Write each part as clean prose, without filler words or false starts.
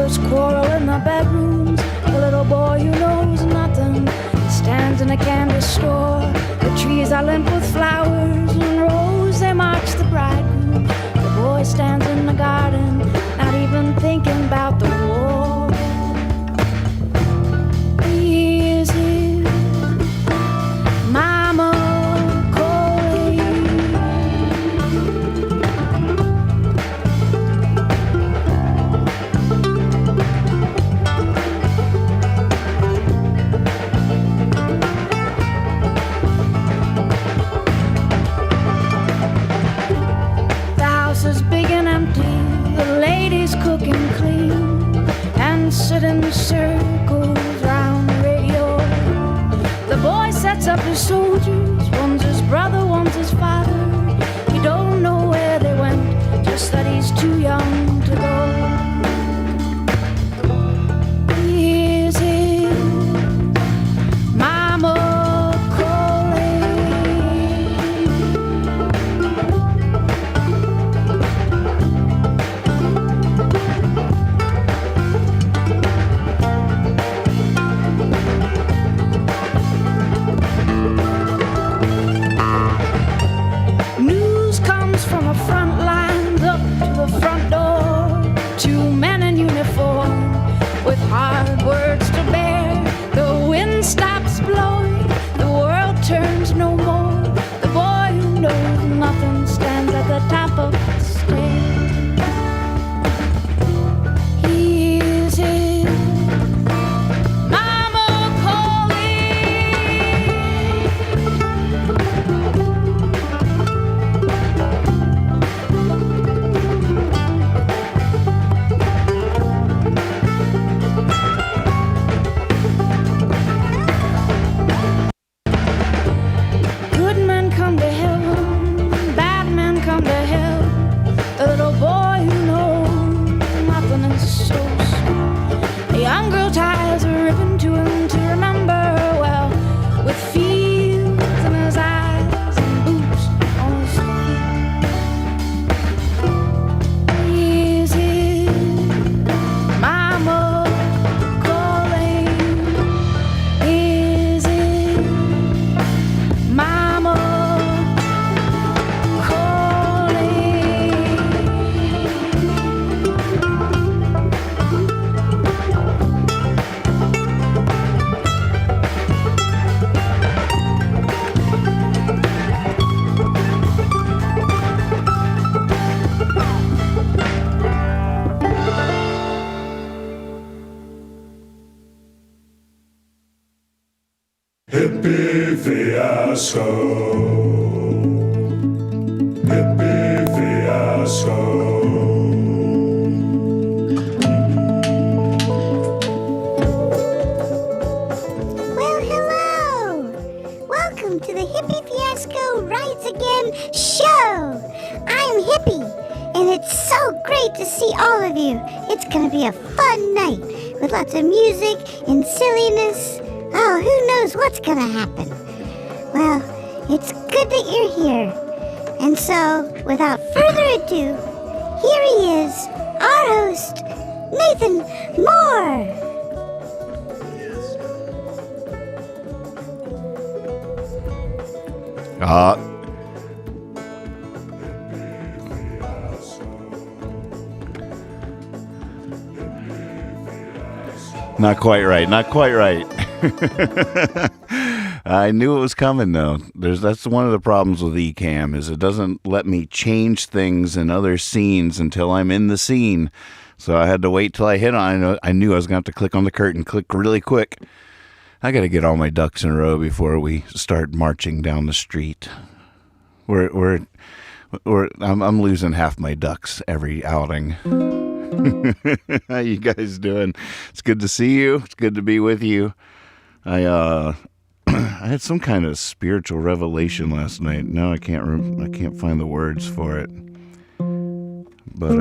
Mothers quarrel in the bedrooms. The little boy who knows nothing stands in a candy store. The trees are limp with flowers and rose. They march the bridegroom. The boy stands in the garden, not even thinking about the war. He is his mama calling. The house is big and empty. The ladies cook and clean and sit in circles round the radio. The boy sets up his soldiers. One's his brother, one's his father. He don't know where they went, just that he's too young to go. Here's his mama calling. News comes from the front lines up to the front door. Two men in uniform with hard words to bear. The wind stops blowing, the world turns no more. The boy who knows nothing stands at the top of the stairs. He is his mama Good men come to heaven, bad men come to hell. The little boy who knows nothing is so sweet. A young girl ties a ribbon to him to remember her well, with fields in his eyes and boots on his feet. He's his mama calling. Is his mama calling. Hippy Fiasco. Hippy Fiasco. Well, hello! Welcome to the Hippy Fiasco Rides Again show! I'm Hippy, and it's so great to see all of you. It's gonna be a fun night with lots of music and silliness. Oh, who knows what's gonna happen? Well, it's good that you're here. And so, without further ado, here he is, our host, Nathan Moore. Not quite right. Not quite right. I knew it was coming though. That's one of the problems with Ecamm is it doesn't let me change things in other scenes until I'm in the scene. So I had to wait till I hit on it. I knew I was going to have to click on the curtain, click really quick. I got to get all my ducks in a row before we start marching down the street. I'm losing half my ducks every outing. How you guys doing? It's good to see you. It's good to be with you. I had some kind of spiritual revelation last night. Now I can't find the words for it. But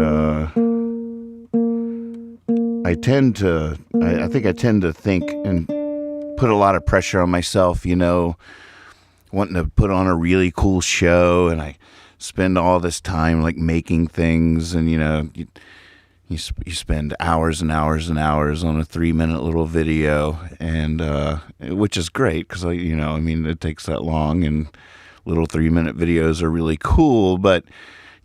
I think I tend to think and put a lot of pressure on myself, wanting to put on a really cool show, and I spend all this time like making things, and you spend hours and hours and hours on a 3-minute little video, and which is great because it takes that long, and little 3-minute videos are really cool. But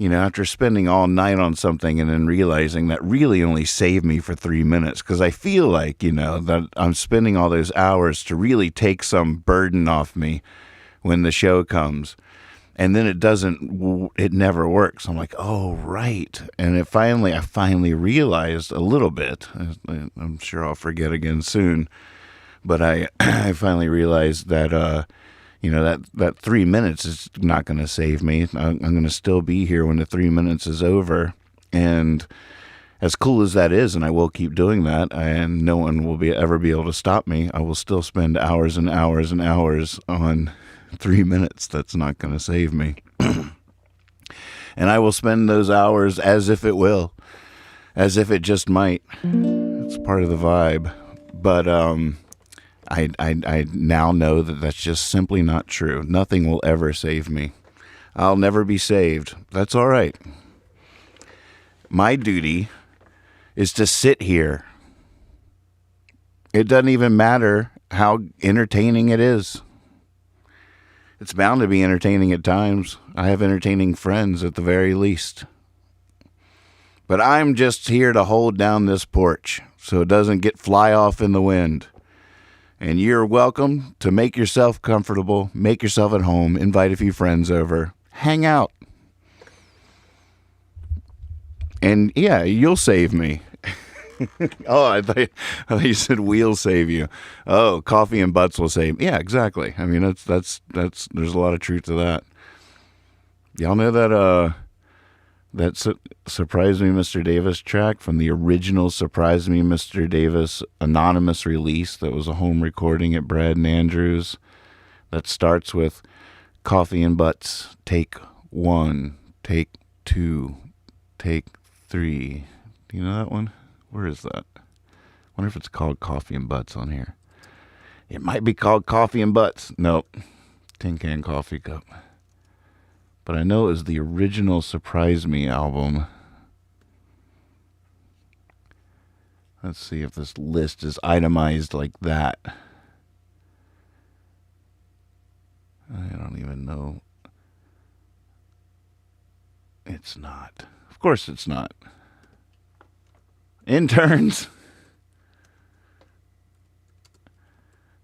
after spending all night on something and then realizing that really only saved me for 3 minutes, because I feel like that I'm spending all those hours to really take some burden off me when the show comes. And then it never works. I'm like, oh, right. And I finally realized a little bit. I'm sure I'll forget again soon. But I finally realized that, that 3 minutes is not going to save me. I'm going to still be here when the 3 minutes is over. And as cool as that is, and I will keep doing that, and no one will ever be able to stop me, I will still spend hours and hours and hours on 3 minutes. That's not going to save me. And I will spend those hours as if it will, as if it just might. It's part of the vibe. But I now know that that's just simply not true. Nothing will ever save me. I'll never be saved. That's all right. My duty is to sit here. It doesn't even matter how entertaining it is. It's bound to be entertaining at times. I have entertaining friends at the very least. But I'm just here to hold down this porch so it doesn't fly off in the wind. And you're welcome to make yourself comfortable, make yourself at home, invite a few friends over, hang out. And yeah, you'll save me. Oh, I thought you said we'll save you. Oh, coffee and butts will save me. Yeah, exactly. I mean, that's there's a lot of truth to that. Y'all know that Surprise Me, Mr. Davis track from the original Surprise Me, Mr. Davis anonymous release that was a home recording at Brad and Andrews that starts with coffee and butts, take 1, take 2, take 3. Do you know that one? Where is that? I wonder if it's called Coffee and Butts on here. It might be called Coffee and Butts. Nope. Tin Can Coffee Cup. But I know it was the original Surprise Me album. Let's see if this list is itemized like that. I don't even know. It's not. Of course it's not. Interns.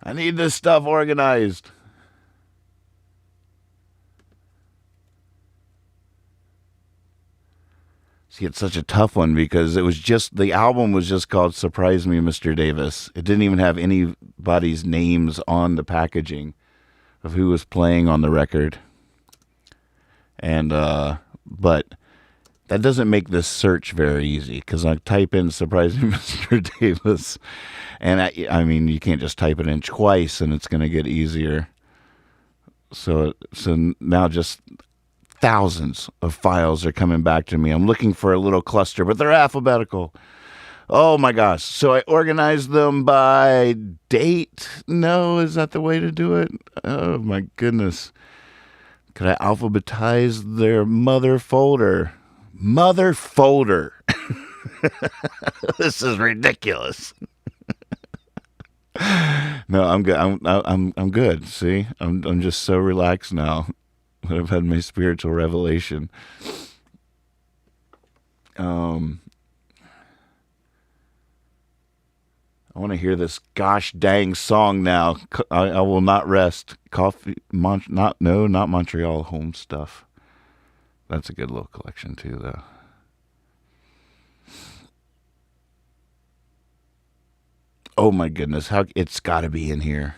I need this stuff organized. See, it's such a tough one because the album was just called Surprise Me, Mr. Davis. It didn't even have anybody's names on the packaging of who was playing on the record. And, but that doesn't make this search very easy because I type in Surprise Me, Mr. Davis. And I mean, you can't just type it in twice and it's going to get easier. So now just thousands of files are coming back to me. I'm looking for a little cluster, but they're alphabetical. Oh my gosh. So I organized them by date. No, is that the way to do it? Oh my goodness. Could I alphabetize their mother folder? Mother folder. This is ridiculous. No, I'm good. I'm good. See, I'm just so relaxed now. I've had my spiritual revelation. I want to hear this gosh dang song now. I will not rest. Not Montreal home stuff. That's a good little collection too, though. Oh my goodness, it's got to be in here.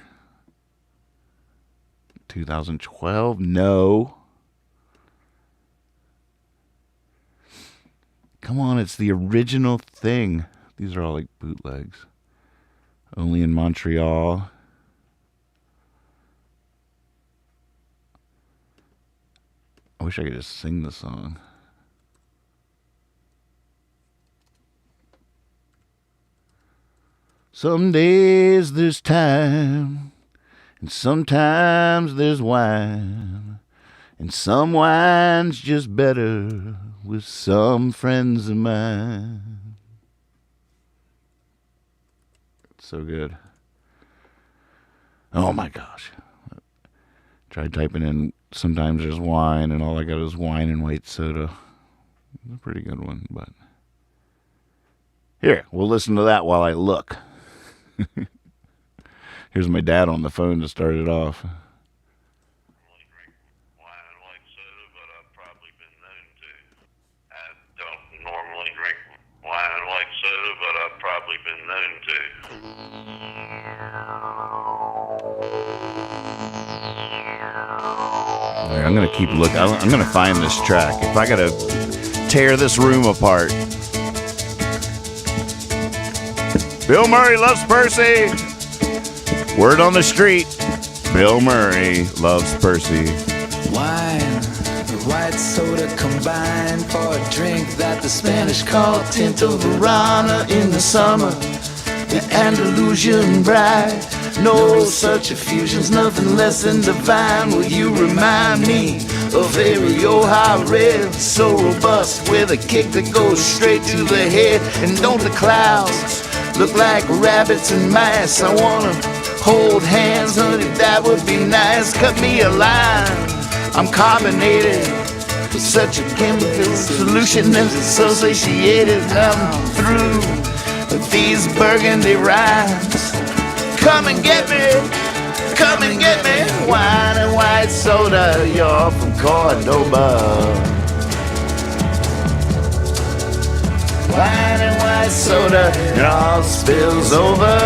2012? No. Come on, it's the original thing. These are all like bootlegs. Only in Montreal. I wish I could just sing the song. Some days there's time, and sometimes there's wine, and some wine's just better with some friends of mine. so good. Oh my gosh. Tried typing in sometimes there's wine and all I got is wine and white soda. It's a pretty good one, but here, we'll listen to that while I look. Here's my dad on the phone to start it off. Normally drink wine and white soda, but I've probably been known to. I'm going to keep looking. I'm going to find this track. If I got to tear this room apart. Bill Murray loves Percy. Word on the street. Bill Murray loves Percy. Wine and white soda combined for a drink that the Spanish call Tinto Verana in the summer. The Andalusian bride. No such effusions, nothing less than divine. Will you remind me of a Rioja Red, so robust with a kick that goes straight to the head? And don't the clouds look like rabbits and mice? I wanna hold hands, honey, that would be nice. Cut me a line, I'm carbonated. Such a chemical solution that's so satiated. I'm through with these burgundy rhymes. Come and get me, come and get me. Wine and white soda, you're from Cordoba. Wine and white soda, it all spills over.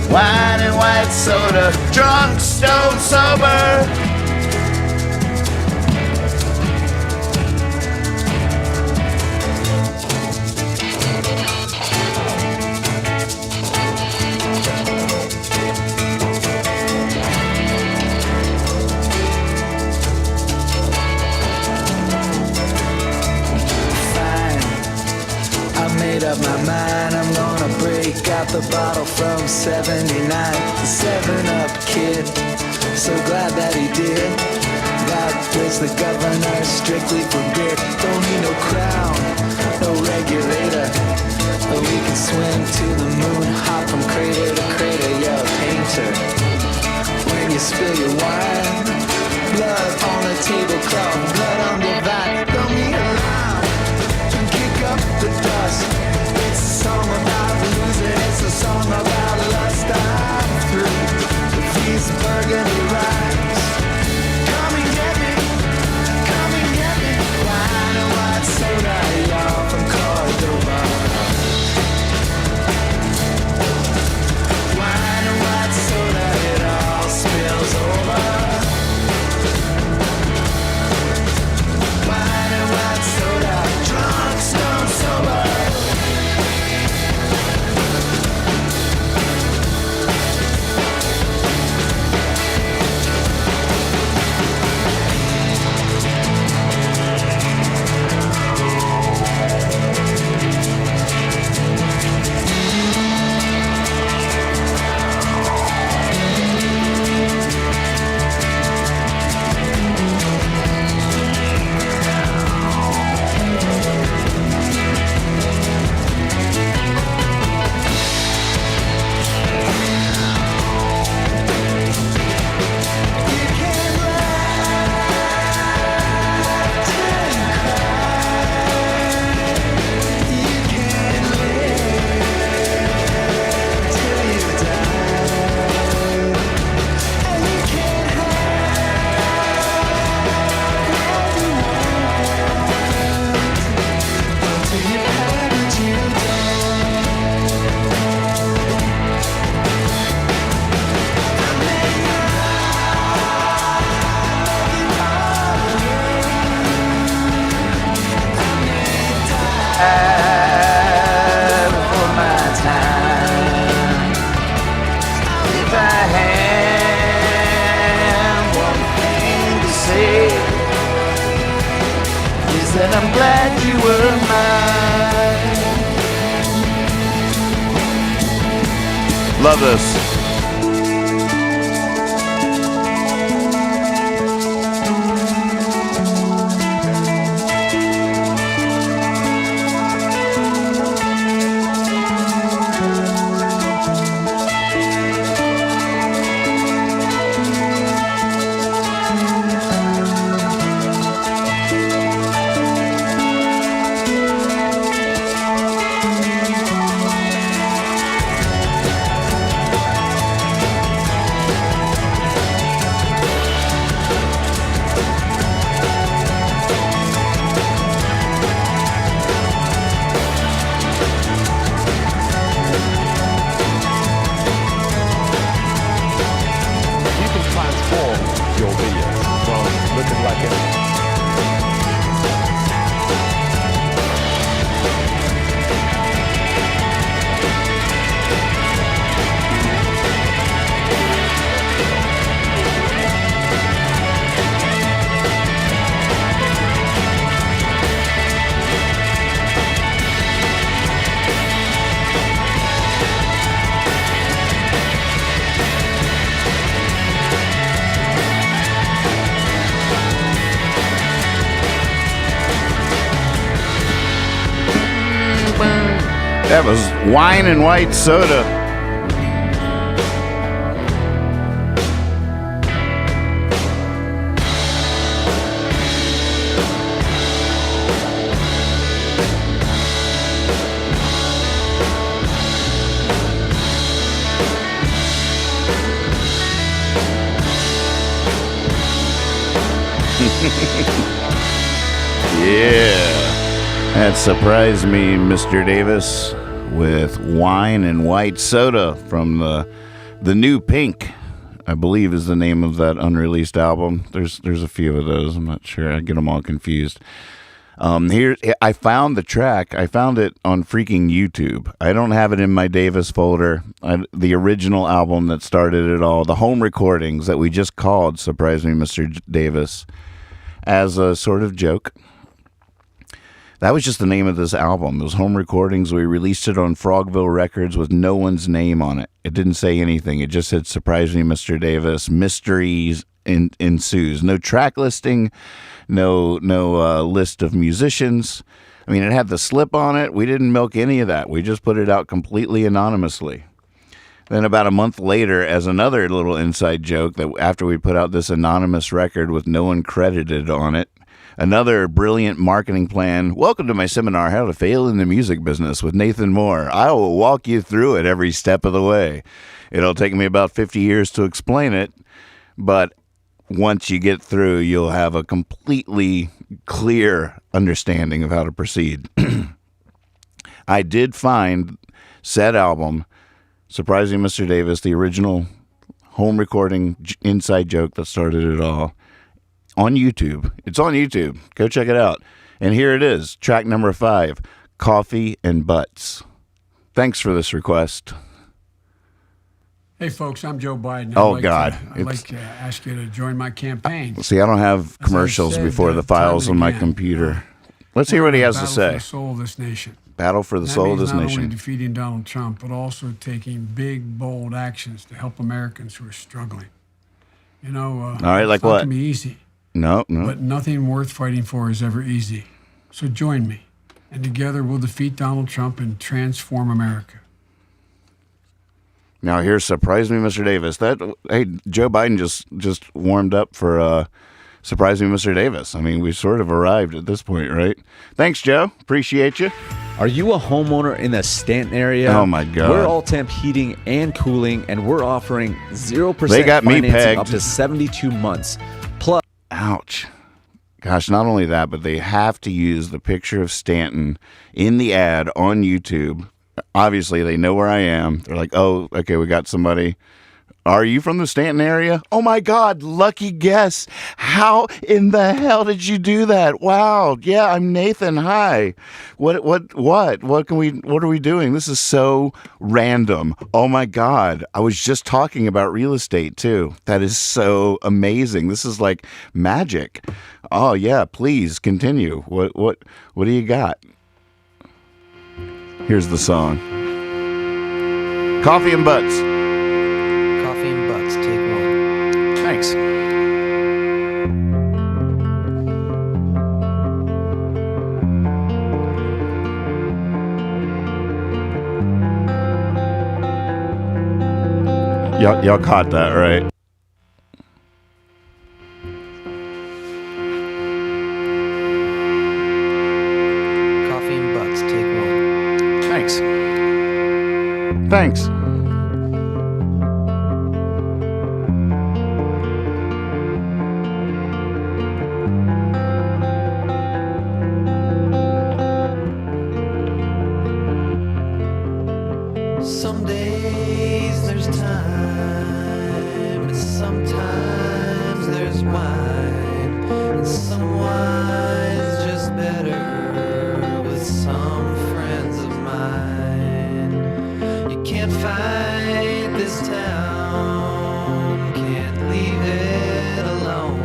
Wine and white soda, drunk, stone, sober. Up my mind, I'm gonna break out the bottle from 79. The 7-Up kid, so glad that he did. God was the governor, strictly forbid. Don't need no crown, no regulator. But we can swim to the moon, hop from crater to crater. You're a painter. When you spill your wine, blood on the tablecloth, blood on the vine. Throw me a line and kick up the dust. It's a song about losing, it's a song about lust. I'm through with these burgundy rhymes. Come and get me, come and get me. Wine and white soda, y'all from Cordoba. Wine and white soda, it all spills over. Wine and white soda, drunk, stone, sober. And I'm glad you were mine. Love this. That was Wine and White Soda. Yeah. That surprised me, Mr. Davis, with Wine and White Soda from the new Pink, I believe is the name of that unreleased album. There's a few of those. I'm not sure. I get them all confused. Here, I found the track. I found it on freaking YouTube. I don't have it in my Davis folder. The original album that started it all, the home recordings that we just called Surprise Me, Mr. Davis, as a sort of joke. That was just the name of this album. It was home recordings. We released it on Frogville Records with no one's name on it. It didn't say anything. It just said, Surprise Me, Mr. Davis. Mysteries ensues. No track listing, no list of musicians. I mean, it had the slip on it. We didn't milk any of that. We just put it out completely anonymously. Then about a month later, as another little inside joke, that after we put out this anonymous record with no one credited on it, another brilliant marketing plan. Welcome to my seminar, How to Fail in the Music Business with Nathan Moore. I will walk you through it every step of the way. It'll take me about 50 years to explain it, but once you get through, you'll have a completely clear understanding of how to proceed. I did find said album, Surprising Mr. Davis, the original home recording inside joke that started it all, on YouTube. It's on YouTube. Go check it out. And here it is, track number 5, Coffee and Butts. Thanks for this request. Hey, folks, I'm Joe Biden. I'd like to ask you to join my campaign. See, I don't have commercials before the files on my computer. Let's hear what he has to say. Battle for the soul of this nation. Battle for the soul of this not nation. only defeating Donald Trump, but also taking big, bold actions to help Americans who are struggling. You know, all right, like it's not what? going to be easy. No. But nothing worth fighting for is ever easy. So join me, and together we'll defeat Donald Trump and transform America. Now here's Surprise Me, Mr. Davis. Hey, Joe Biden just warmed up for Surprise Me, Mr. Davis. I mean, we sort of arrived at this point, right? Thanks, Joe. Appreciate you. Are you a homeowner in the Stanton area? Oh, my God. We're All Temp Heating and Cooling, and we're offering 0% They got me financing pegged. up to 72 months. Plus, Ouch. Gosh, not only that, but they have to use the picture of Stanton in the ad on YouTube. Obviously, they know where I am. They're like, oh, okay, we got somebody. Are you from the Stanton area? Oh my God, lucky guess. How in the hell did you do that? Wow. Yeah, I'm Nathan. Hi. What are we doing? This is so random. Oh my God. I was just talking about real estate too. That is so amazing. This is like magic. Oh yeah, please continue. What do you got? Here's the song. Coffee and Butts. Coffee and Butts, take one. Thanks. Y'all caught that, right? Coffee and Butts, take one. Thanks. Some days there's time, but sometimes there's wine, and some wine's just better with some friends of mine. You can't fight this town, can't leave it alone,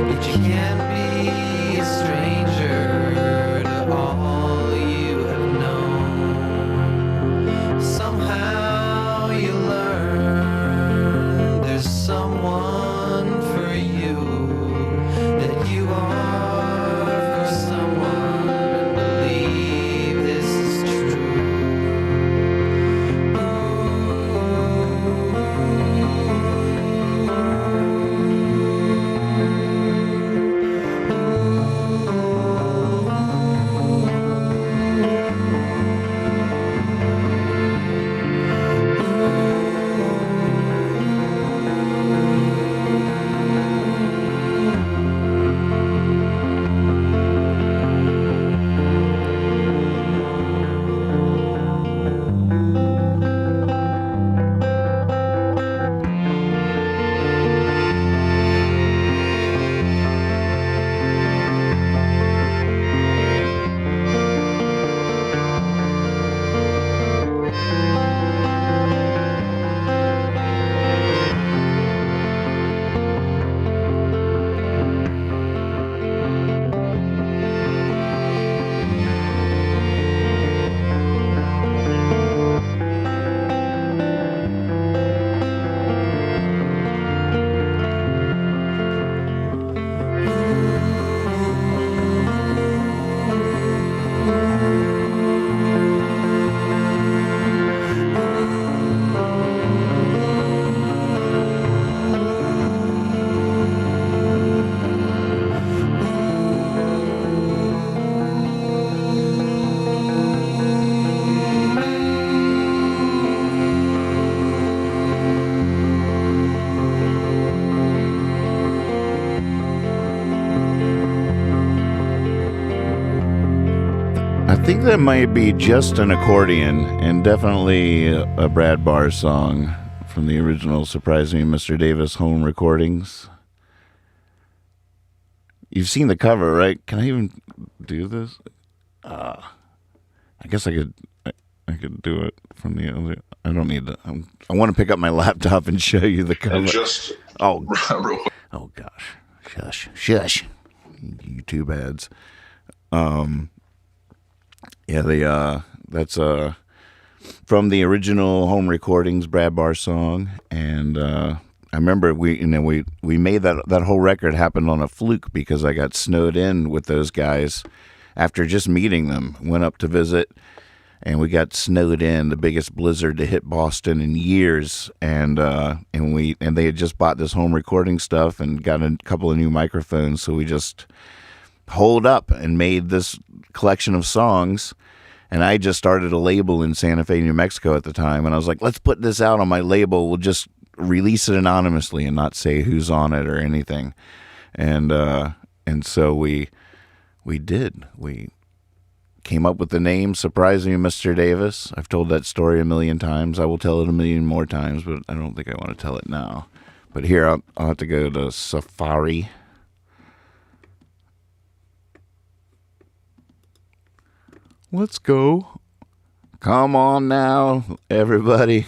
but you can't be a stranger to all you have known. Somehow you learn there's someone for you, that you are for someone, and believe this is true. think that might be just an accordion, and definitely a Brad Barr song from the original Surprise Me, Mr. Davis home recordings. You've seen the cover, right? Can I even do this? I guess I could do it from the other. I don't need to. I want to pick up my laptop and show you the cover. And just oh gosh, shush, YouTube ads. That's from the original home recordings Brad Barr song, and I remember we made that whole record happen on a fluke because I got snowed in with those guys after just meeting them. Went up to visit, and we got snowed in, the biggest blizzard to hit Boston in years, and they had just bought this home recording stuff and got a couple of new microphones, so we just holed up and made this collection of songs. And I just started a label in Santa Fe, New Mexico at the time, and I was like, let's put this out on my label. We'll just release it anonymously and not say who's on it or anything. And so we did. We came up with the name Surprise Me, Mr. Davis. I've told that story a million times. I will tell it a million more times, but I don't think I want to tell it now. But here, I'll have to go to Safari. Let's go. Come on now, everybody.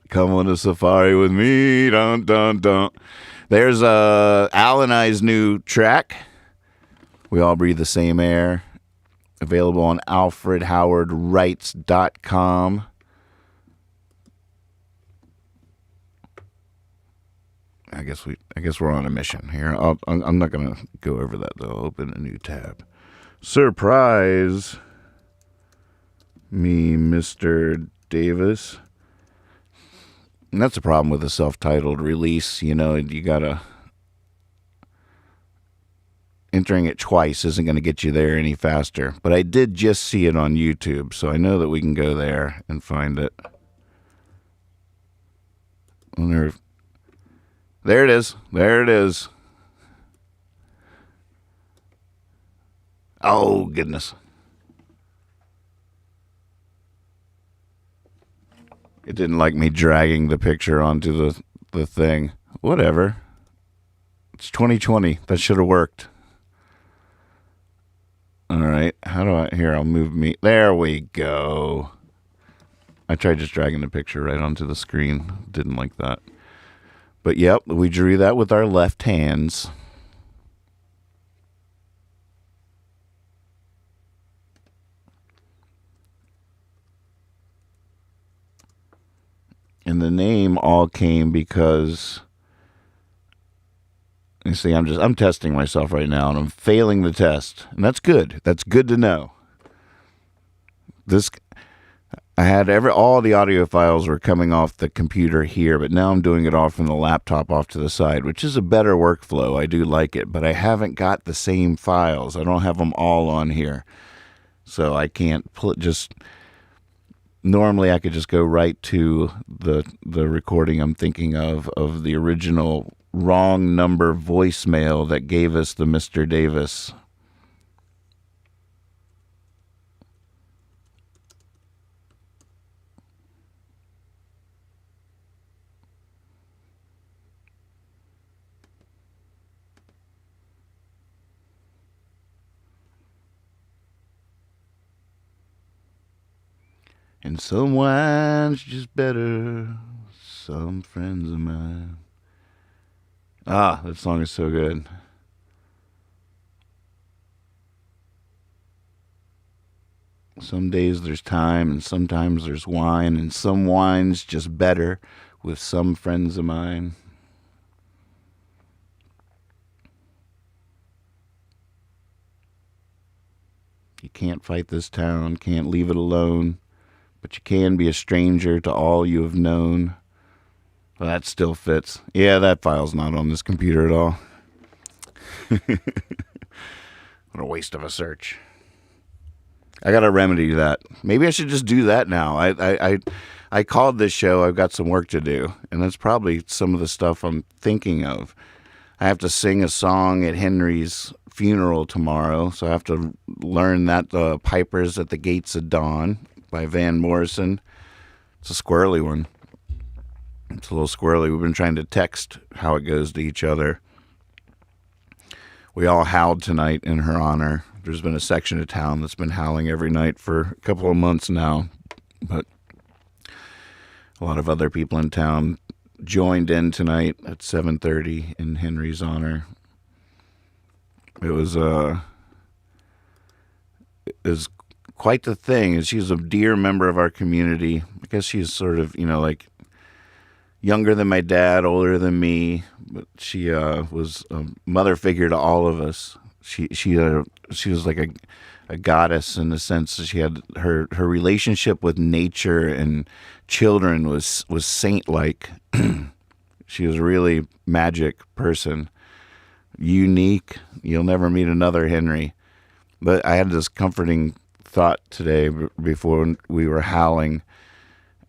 Come on to Safari with me. Dun, dun, dun. There's Al and I's new track. We All Breathe the Same Air. Available on alfredhowardwrites.com. I guess we're on a mission here. I'm not going to go over that, though. I'll open a new tab. Surprise Me, Mr. Davis. And that's the problem with a self-titled release. You know, you gotta... Entering it twice isn't going to get you there any faster. But I did just see it on YouTube, so I know that we can go there and find it. There it is. There it is. Oh, goodness. It didn't like me dragging the picture onto the thing. Whatever. It's 2020. That should have worked. All right. How do I... Here, I'll move me... There we go. I tried just dragging the picture right onto the screen. Didn't like that. But, yep, we drew that with our left hands. And the name all came because, you see, I'm testing myself right now, and I'm failing the test, and that's good. That's good to know. I had all the audio files were coming off the computer here, but now I'm doing it all from the laptop off to the side, which is a better workflow. I do like it, but I haven't got the same files. I don't have them all on here, so I can't just. Normally, I could just go right to the recording I'm thinking of the original wrong number voicemail that gave us the Mr. Davis. And some wine's just better, some friends of mine. Ah, that song is so good. Some days there's time, and sometimes there's wine, and some wine's just better with some friends of mine. You can't fight this town, can't leave it alone. But you can be a stranger to all you have known. Well, that still fits. Yeah, that file's not on this computer at all. What a waste of a search. I got to remedy that. Maybe I should just do that now. I called this show, I've got some work to do. And that's probably some of the stuff I'm thinking of. I have to sing a song at Henry's funeral tomorrow, so I have to learn that Pipers at the Gates of Dawn by Van Morrison. It's a squirrely one. It's a little squirrely. We've been trying to text how it goes to each other. We all howled tonight in her honor. There's been a section of town that's been howling every night for a couple of months now, but a lot of other people in town joined in tonight at 7:30 in Henry's honor. It was quite the thing. And she's a dear member of our community. I guess she's sort of, like younger than my dad, older than me, but she was a mother figure to all of us. She was like a goddess in the sense that she had her relationship with nature and children was saint-like. She was a really magic person. Unique. You'll never meet another Henry. But I had this comforting thought today before we were howling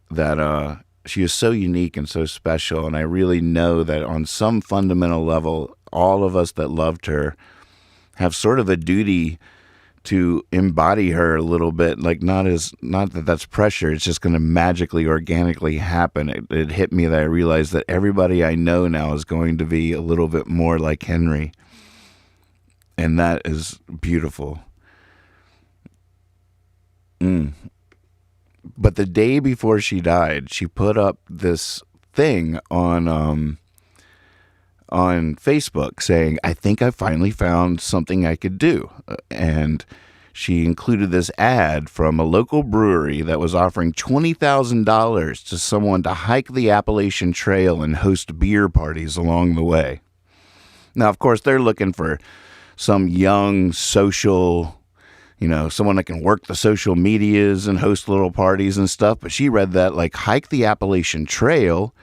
that she is so unique and so special, and I really know that on some fundamental level, all of us that loved her have sort of a duty to embody her a little bit, like not that that's pressure, it's just going to magically, organically happen. It hit me that I realized that everybody I know now is going to be a little bit more like Henry. And that is beautiful. But the day before she died, she put up this thing on Facebook saying, I think I finally found something I could do. And she included this ad from a local brewery that was offering $20,000 to someone to hike the Appalachian Trail and host beer parties along the way. Now, of course, they're looking for some young social, someone that can work the social medias and host little parties and stuff. But she read that like hike the Appalachian Trail,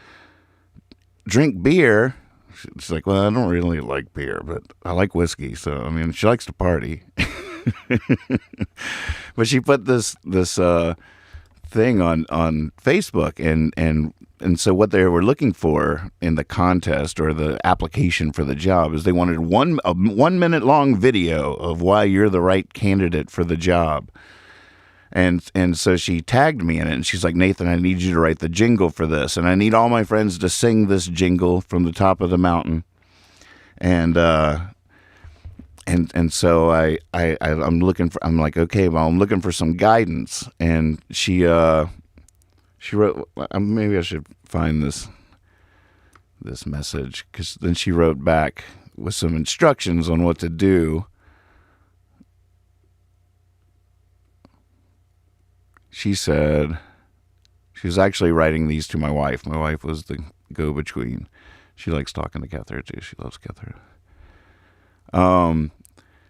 drink beer. She's like, well, I don't really like beer, but I like whiskey. So, she likes to party. But she put this thing on Facebook, and so what they were looking for in the contest or the application for the job is they wanted a 1 minute long video of why you're the right candidate for the job. And so she tagged me in it, and she's like, Nathan, I need you to write the jingle for this, and I need all my friends to sing this jingle from the top of the mountain. And so I'm like, okay, well, I'm looking for some guidance. And she wrote, maybe I should find this message, because then she wrote back with some instructions on what to do. She said, she was actually writing these to my wife. My wife was the go-between. She likes talking to Catherine too. She loves Catherine.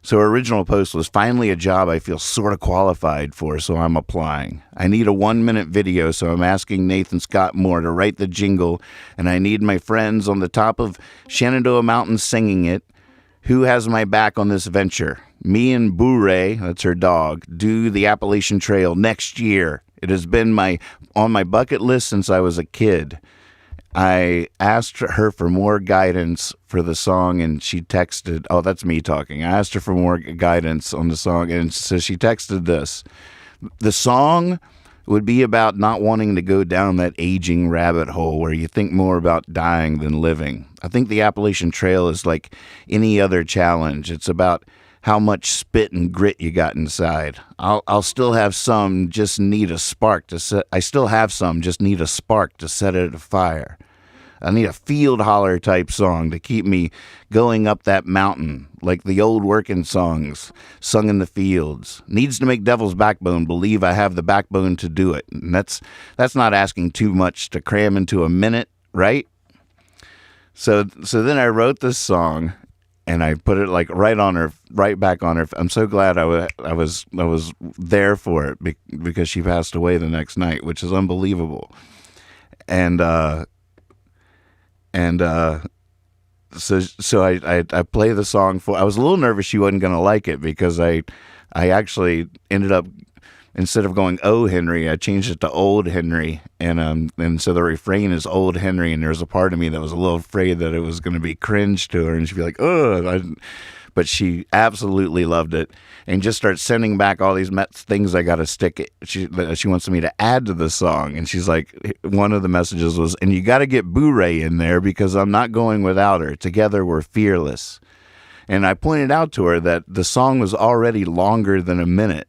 So her original post was, finally a job I feel sort of qualified for, so I'm applying. I need a 1 minute video, so I'm asking Nathan Scott Moore to write the jingle, and I need my friends on the top of Shenandoah Mountain singing it. Who has my back on this venture? Me and Boo-Ray, that's her dog, do the Appalachian Trail next year. It has been on my bucket list since I was a kid. I asked her for more guidance for the song, and she texted, oh, that's me talking. I asked her for more guidance on the song, and so she texted this. The song would be about not wanting to go down that aging rabbit hole where you think more about dying than living. I think the Appalachian Trail is like any other challenge. It's about how much spit and grit you got inside. I'll still have some, just need a spark to set. I still have some, just need a spark to set it afire. I need a field holler type song to keep me going up that mountain, like the old working songs sung in the fields. Needs to make Devil's Backbone believe I have the backbone to do it. And that's not asking too much to cram into a minute, right? So then I wrote this song, and I put it like right back on her. I'm so glad I was there for it because she passed away the next night, which is unbelievable. So I play the song for. I was a little nervous she wasn't going to like it because I actually ended up instead of going "Oh Henry," I changed it to "Old Henry," and so the refrain is "Old Henry," and there's a part of me that was a little afraid that it was going to be cringe to her, and she'd be like, "Ugh," but she absolutely loved it, and just starts sending back all these things I got to stick it. She wants me to add to the song, and she's like, one of the messages was, "And you got to get Boo-Ray in there because I'm not going without her. Together we're fearless." And I pointed out to her that the song was already longer than a minute.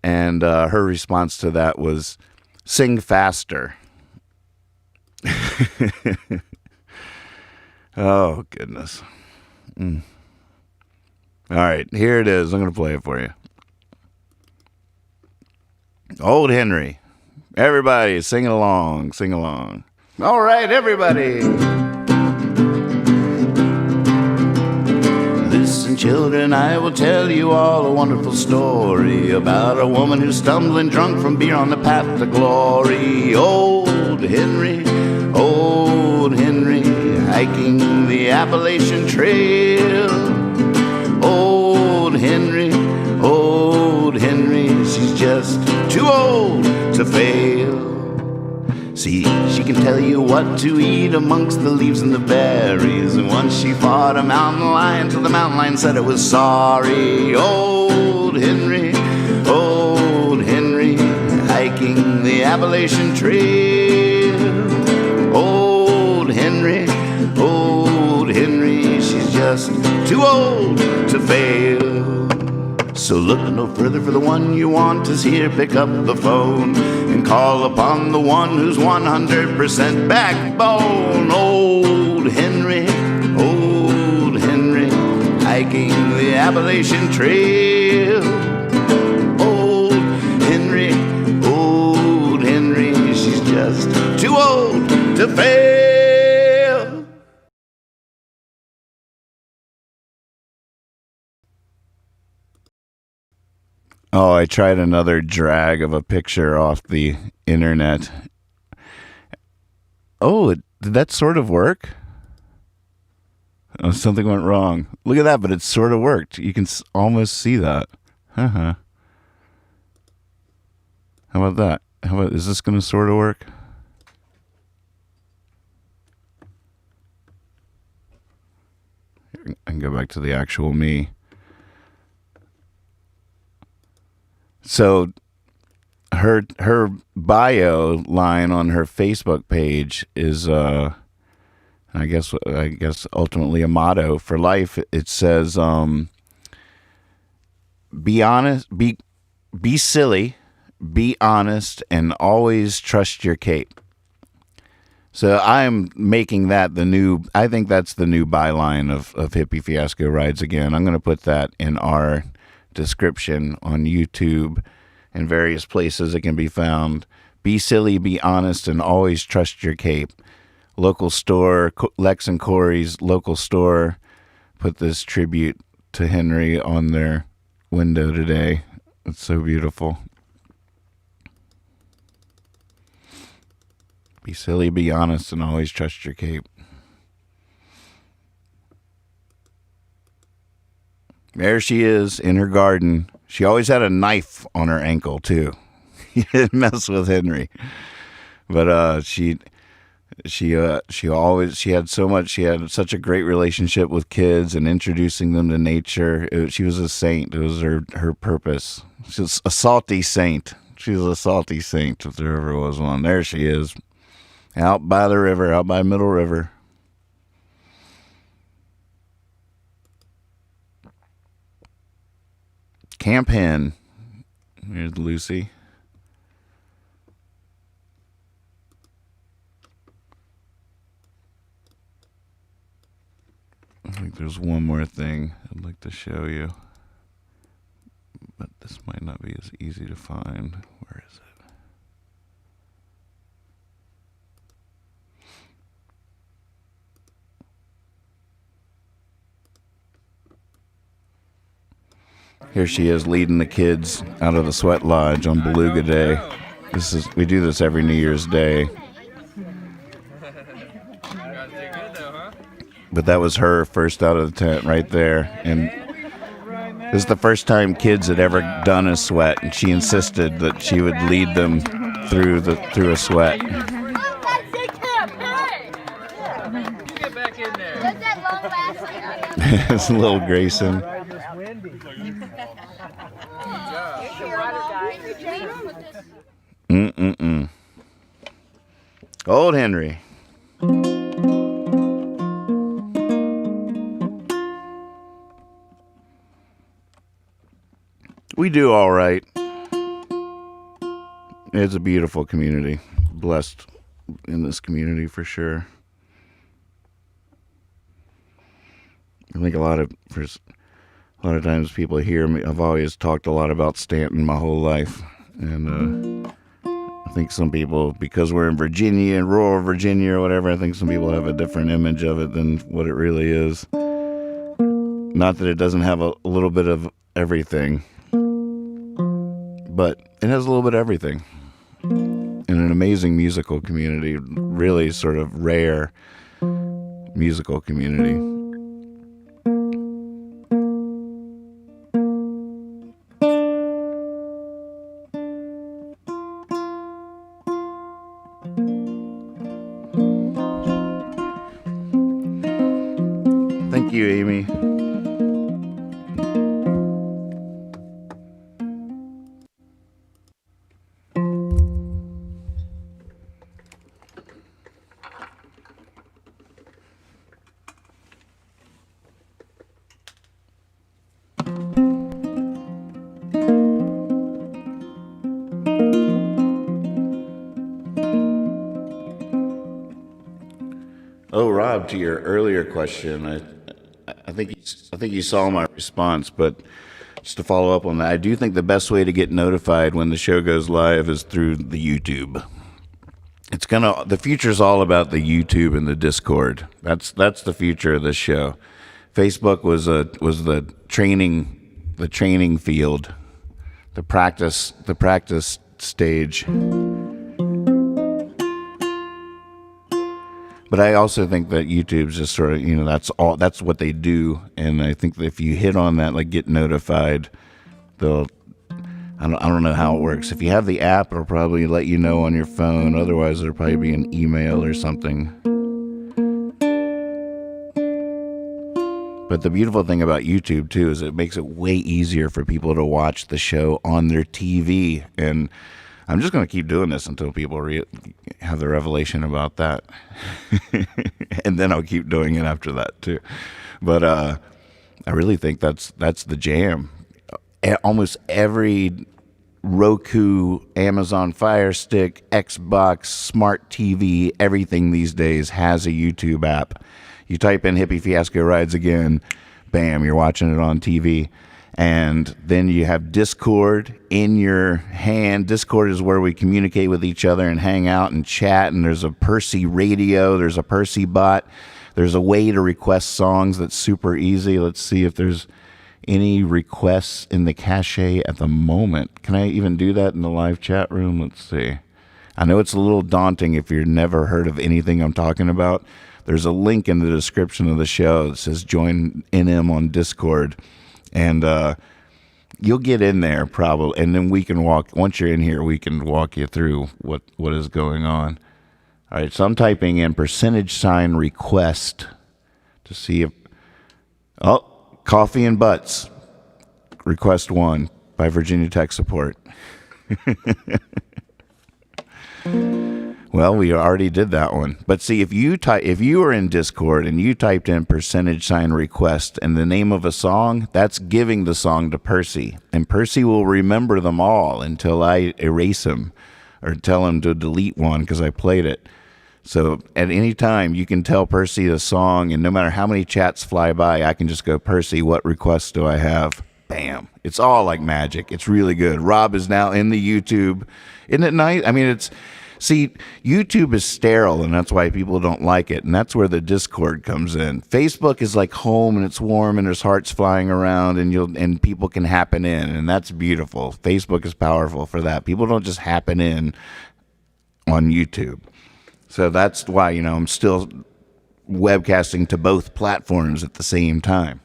And her response to that was, "Sing faster." Oh, goodness. All right, here it is. I'm going to play it for you. Old Henry. Everybody, sing along, sing along. All right, everybody. Listen, children, I will tell you all a wonderful story about a woman who's stumbling drunk from beer on the path to glory. Old Henry, hiking the Appalachian Trail. Old Henry, she's just too old to fail. See, she can tell you what to eat amongst the leaves and the berries. And once she fought a mountain lion till the mountain lion said it was sorry. Old Henry, hiking the Appalachian Trail. Old Henry, she's just too old to fail. So look no further, for the one you want is here. Pick up the phone and call upon the one who's 100% backbone. Old Henry, hiking the Appalachian Trail. Old Henry, she's just too old to fail. Oh, I tried another drag of a picture off the internet. Oh, did that sort of work? Oh, something went wrong. Look at that, but it sort of worked. You can almost see that. How about that? Is this going to sort of work? I can go back to the actual me. So her bio line on her Facebook page is I guess ultimately a motto for life. It says be honest, be silly, be honest, and always trust your cape. So I'm making that I think that's the new byline of Hippy Fiasco Rides Again. I'm going to put that in our description on YouTube and various places it can be found. Be silly, be honest, and always trust your cape. Local store, Lex and Corey's local store, put this tribute to Henry on their window today. It's so beautiful. Be silly, be honest, and always trust your cape. There she is in her garden. She always had a knife on her ankle too. You didn't mess with Henry, but she had such a great relationship with kids and introducing them to nature. She was a saint. It was her purpose. She was a salty saint. She was a salty saint if there ever was one. There she is, out by the river, out by Middle River. Camp Hen. Here's Lucy. I think there's one more thing I'd like to show you, but this might not be as easy to find. Where is it? Here she is leading the kids out of the sweat lodge on Beluga Day. We do this every New Year's Day. But that was her first out of the tent right there. And This is the first time kids had ever done a sweat, and she insisted that she would lead them through a sweat. It's little Grayson. Old Henry. We do all right. It's a beautiful community. Blessed in this community for sure. I think a lot of times people hear me. I've always talked a lot about Stanton my whole life, and I think some people, because we're in Virginia and rural Virginia or whatever, I think some people have a different image of it than what it really is. Not that it doesn't have a little bit of everything, but it has a little bit of everything. And an amazing musical community, really sort of rare musical community. Thank you, Amy. Oh, Rob, to your earlier question, I think you saw my response, but just to follow up on that, I do think the best way to get notified when the show goes live is through the YouTube. The future's all about the YouTube and the Discord. That's the future of this show. Facebook was the training field, the practice stage. But I also think that YouTube's just sort of, that's what they do. And I think that if you hit on that, like get notified, I don't know how it works. If you have the app, it'll probably let you know on your phone. Otherwise, it'll probably be an email or something. But the beautiful thing about YouTube, too, is it makes it way easier for people to watch the show on their TV. And I'm just going to keep doing this until people have the revelation about that. And then I'll keep doing it after that, too. But I really think that's the jam. Almost every Roku, Amazon Fire Stick, Xbox, Smart TV, everything these days has a YouTube app. You type in Hippy Fiasco Rides Again, bam, you're watching it on TV. And then you have Discord in your hand. Discord is where we communicate with each other and hang out and chat. And there's a Percy radio. There's a Percy bot. There's a way to request songs that's super easy. Let's see if there's any requests in the cache at the moment. Can I even do that in the live chat room? Let's see. I know it's a little daunting if you've never heard of anything I'm talking about. There's a link in the description of the show that says join NM on Discord. And you'll get in there probably, and then we can once you're in here, we can walk you through what is going on. All right, so I'm typing in % request to see if, Coffee and Butts, request 1 by Virginia Tech Support. Well, we already did that one. But see, if you were in Discord and you typed in % request and the name of a song, that's giving the song to Percy. And Percy will remember them all until I erase them or tell him to delete one because I played it. So at any time, you can tell Percy the song, and no matter how many chats fly by, I can just go, Percy, what requests do I have? Bam. It's all like magic. It's really good. Rob is now in the YouTube. Isn't it nice? I mean, see, YouTube is sterile, and that's why people don't like it, and that's where the Discord comes in. Facebook is like home, and it's warm, and there's hearts flying around, and people can happen in, and that's beautiful. Facebook is powerful for that. People don't just happen in on YouTube. So that's why, I'm still webcasting to both platforms at the same time,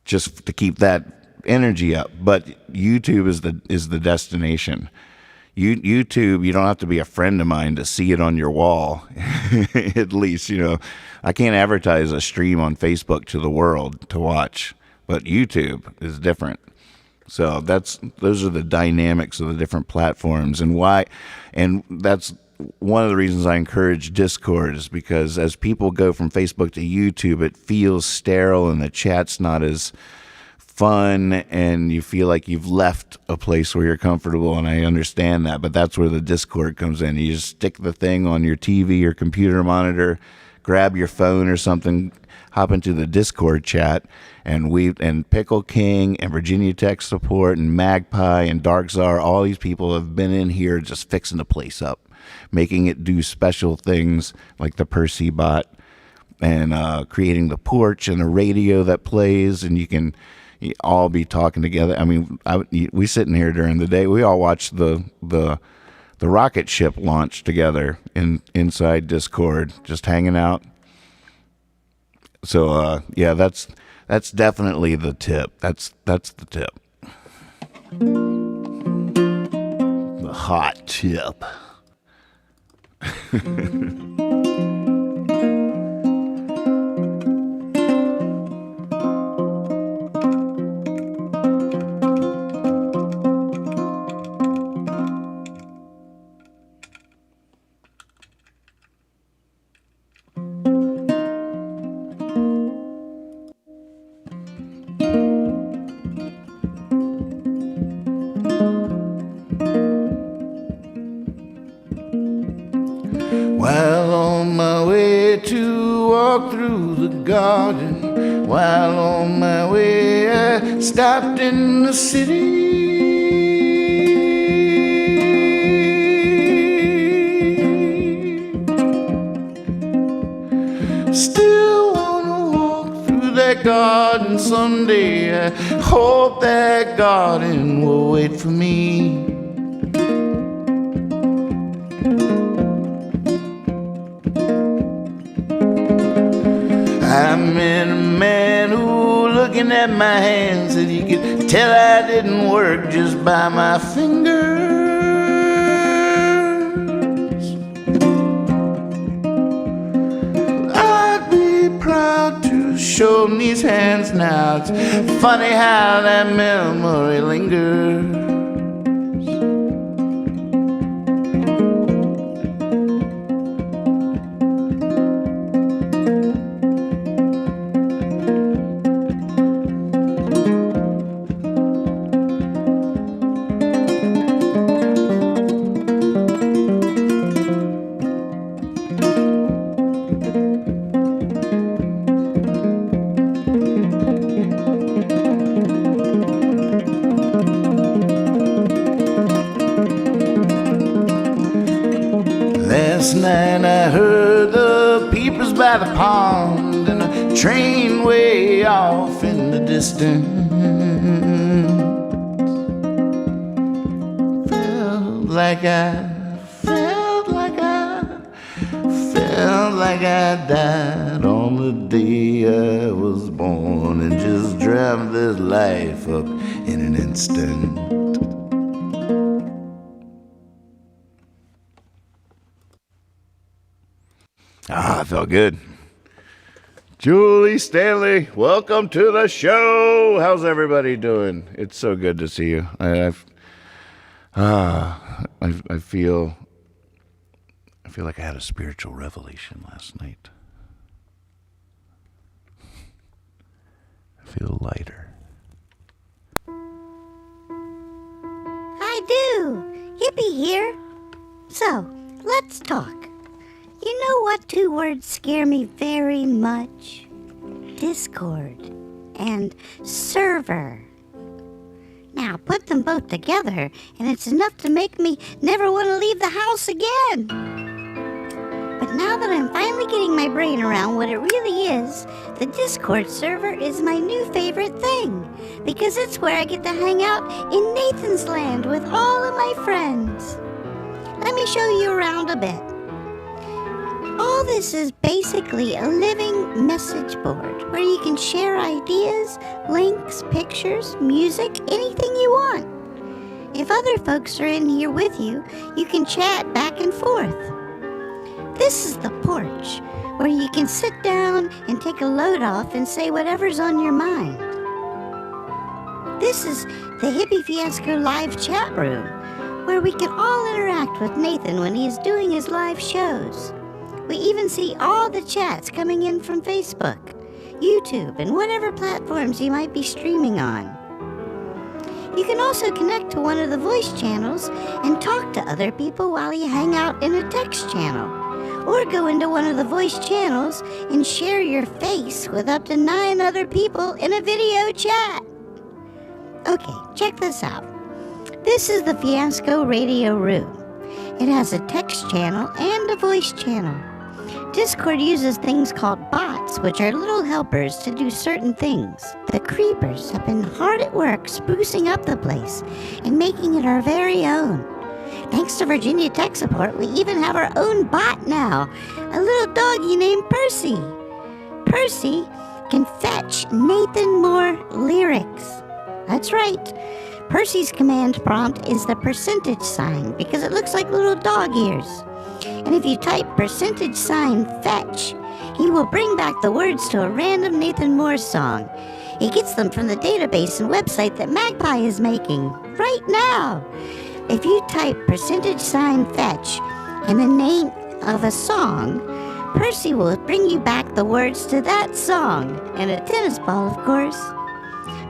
just to keep that energy up. But YouTube is the destination. YouTube, you don't have to be a friend of mine to see it on your wall. At least, I can't advertise a stream on Facebook to the world to watch, but YouTube is different. So those are the dynamics of the different platforms and why, and that's one of the reasons I encourage Discord is because as people go from Facebook to YouTube, it feels sterile and the chat's not as fun and you feel like you've left a place where you're comfortable, and I understand that, but that's where the Discord comes in. You just stick the thing on your TV or computer monitor, grab your phone or something, hop into the Discord chat, and Pickle King and Virginia Tech Support and Magpie and Dark Czar, all these people have been in here just fixing the place up, making it do special things like the Percy bot and creating the porch and a radio that plays, and you can all be talking together. I mean, we sitting here during the day. We all watched the rocket ship launch together inside Discord, just hanging out. So yeah, that's definitely the tip. That's the tip. The hot tip. While on my way to walk through the garden, while on my way I stopped in the city. Still wanna walk through that garden someday. I hope that garden will wait for me. I met a man who, looking at my hands, said he could tell I didn't work just by my fingers. I'd be proud to show him these hands now. It's funny how that memory lingers. Last night I heard the peepers by the pond and a train way off in the distance. Felt like I died on the day I was born and just dreamt this life up in an instant. Ah, I felt good. Julie Stanley, welcome to the show. How's everybody doing? It's so good to see you. I feel like I had a spiritual revelation last night. I feel lighter. I do. Hippy here. So, let's talk. You know what 2 words scare me very much? Discord and server. Now, put them both together, and it's enough to make me never want to leave the house again. But now that I'm finally getting my brain around what it really is, the Discord server is my new favorite thing, because it's where I get to hang out in Nathan's land with all of my friends. Let me show you around a bit. All All this is basically a living message board where you can share ideas, links, pictures, music, anything you want. If other folks are in here with you, you can chat back and forth. This is the porch, where you can sit down and take a load off and say whatever's on your mind. This is the Hippy Fiasco live chat room, where we can all interact with Nathan when he is doing his live shows. We even see all the chats coming in from Facebook, YouTube, and whatever platforms you might be streaming on. You can also connect to one of the voice channels and talk to other people while you hang out in a text channel, or go into one of the voice channels and share your face with up to 9 other people in a video chat. Okay, check this out. This is the Fiasco radio room. It has a text channel and a voice channel. Discord uses things called bots, which are little helpers to do certain things. The creepers have been hard at work sprucing up the place and making it our very own. Thanks to Virginia tech support, we even have our own bot now, a little doggy named Percy. Percy can fetch Nathan Moore lyrics. That's right. Percy's command prompt is the % because it looks like little dog ears. And if you type % fetch, he will bring back the words to a random Nathan Moore song. He gets them from the database and website that Magpie is making right now. If you type % fetch and the name of a song, Percy will bring you back the words to that song, and a tennis ball, of course.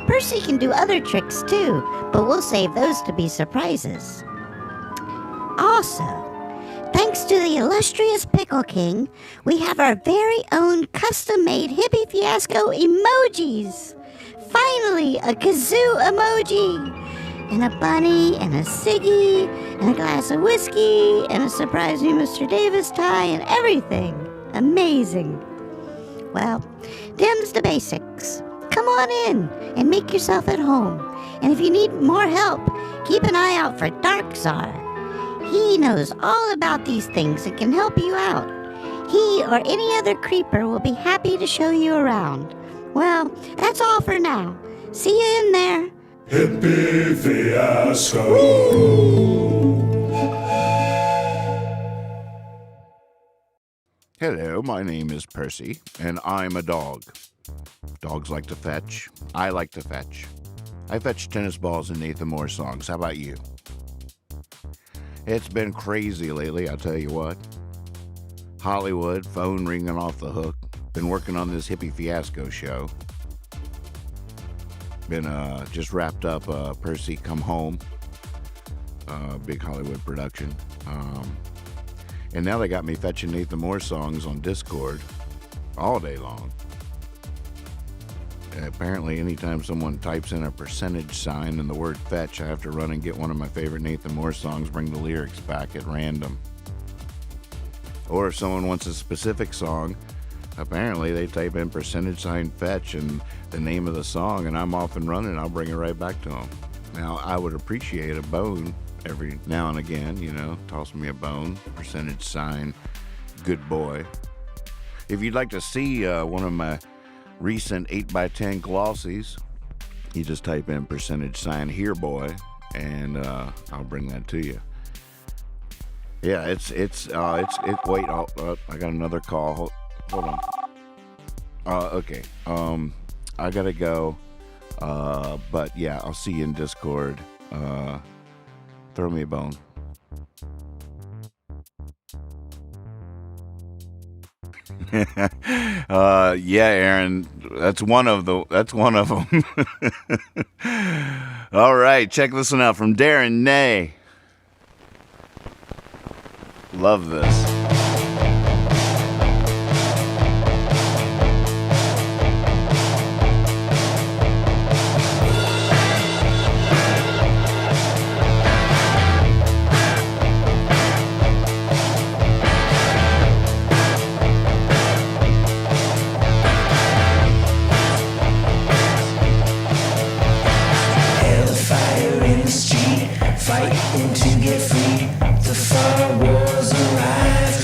Percy can do other tricks too, but we'll save those to be surprises. Also, thanks to the illustrious Pickle King, we have our very own custom-made Hippy Fiasco emojis. Finally, a kazoo emoji! And a bunny, and a ciggy, and a glass of whiskey, and a Surprise Me Mr. Davis tie, and everything. Amazing. Well, them's the basics. Come on in and make yourself at home. And if you need more help, keep an eye out for Darkzar. He knows all about these things and can help you out. He or any other creeper will be happy to show you around. Well, that's all for now. See you in there. Hippy Fiasco. Hello, my name is Percy, and I'm a dog. Dogs like to fetch. I like to fetch. I fetch tennis balls and Nathan Moore songs. How about you? It's been crazy lately, I'll tell you what. Hollywood, phone ringing off the hook. Been working on this Hippy Fiasco show. Been just wrapped up Percy Come Home. Big Hollywood production. And now they got me fetching Nathan Moore songs on Discord all day long. Apparently, anytime someone types in a % and the word fetch, I have to run and get one of my favorite Nathan Moore songs, bring the lyrics back at random. Or if someone wants a specific song, apparently they type in % fetch and the name of the song, and I'm off and running. I'll bring it right back to them. Now, I would appreciate a bone every now and again, you know, toss me a bone, % good boy. If you'd like to see one of my recent 8x10 glossies, you just type in % here boy, and I'll bring that to you. Yeah, it's wait, I got another call. Hold on. Okay. I gotta go. But yeah, I'll see you in Discord. Throw me a bone. Yeah, Aaron, that's one of them. All right, check this one out from Darren Nay. Love this. Hellfire in the street, fighting to get free. The firewalls arrive.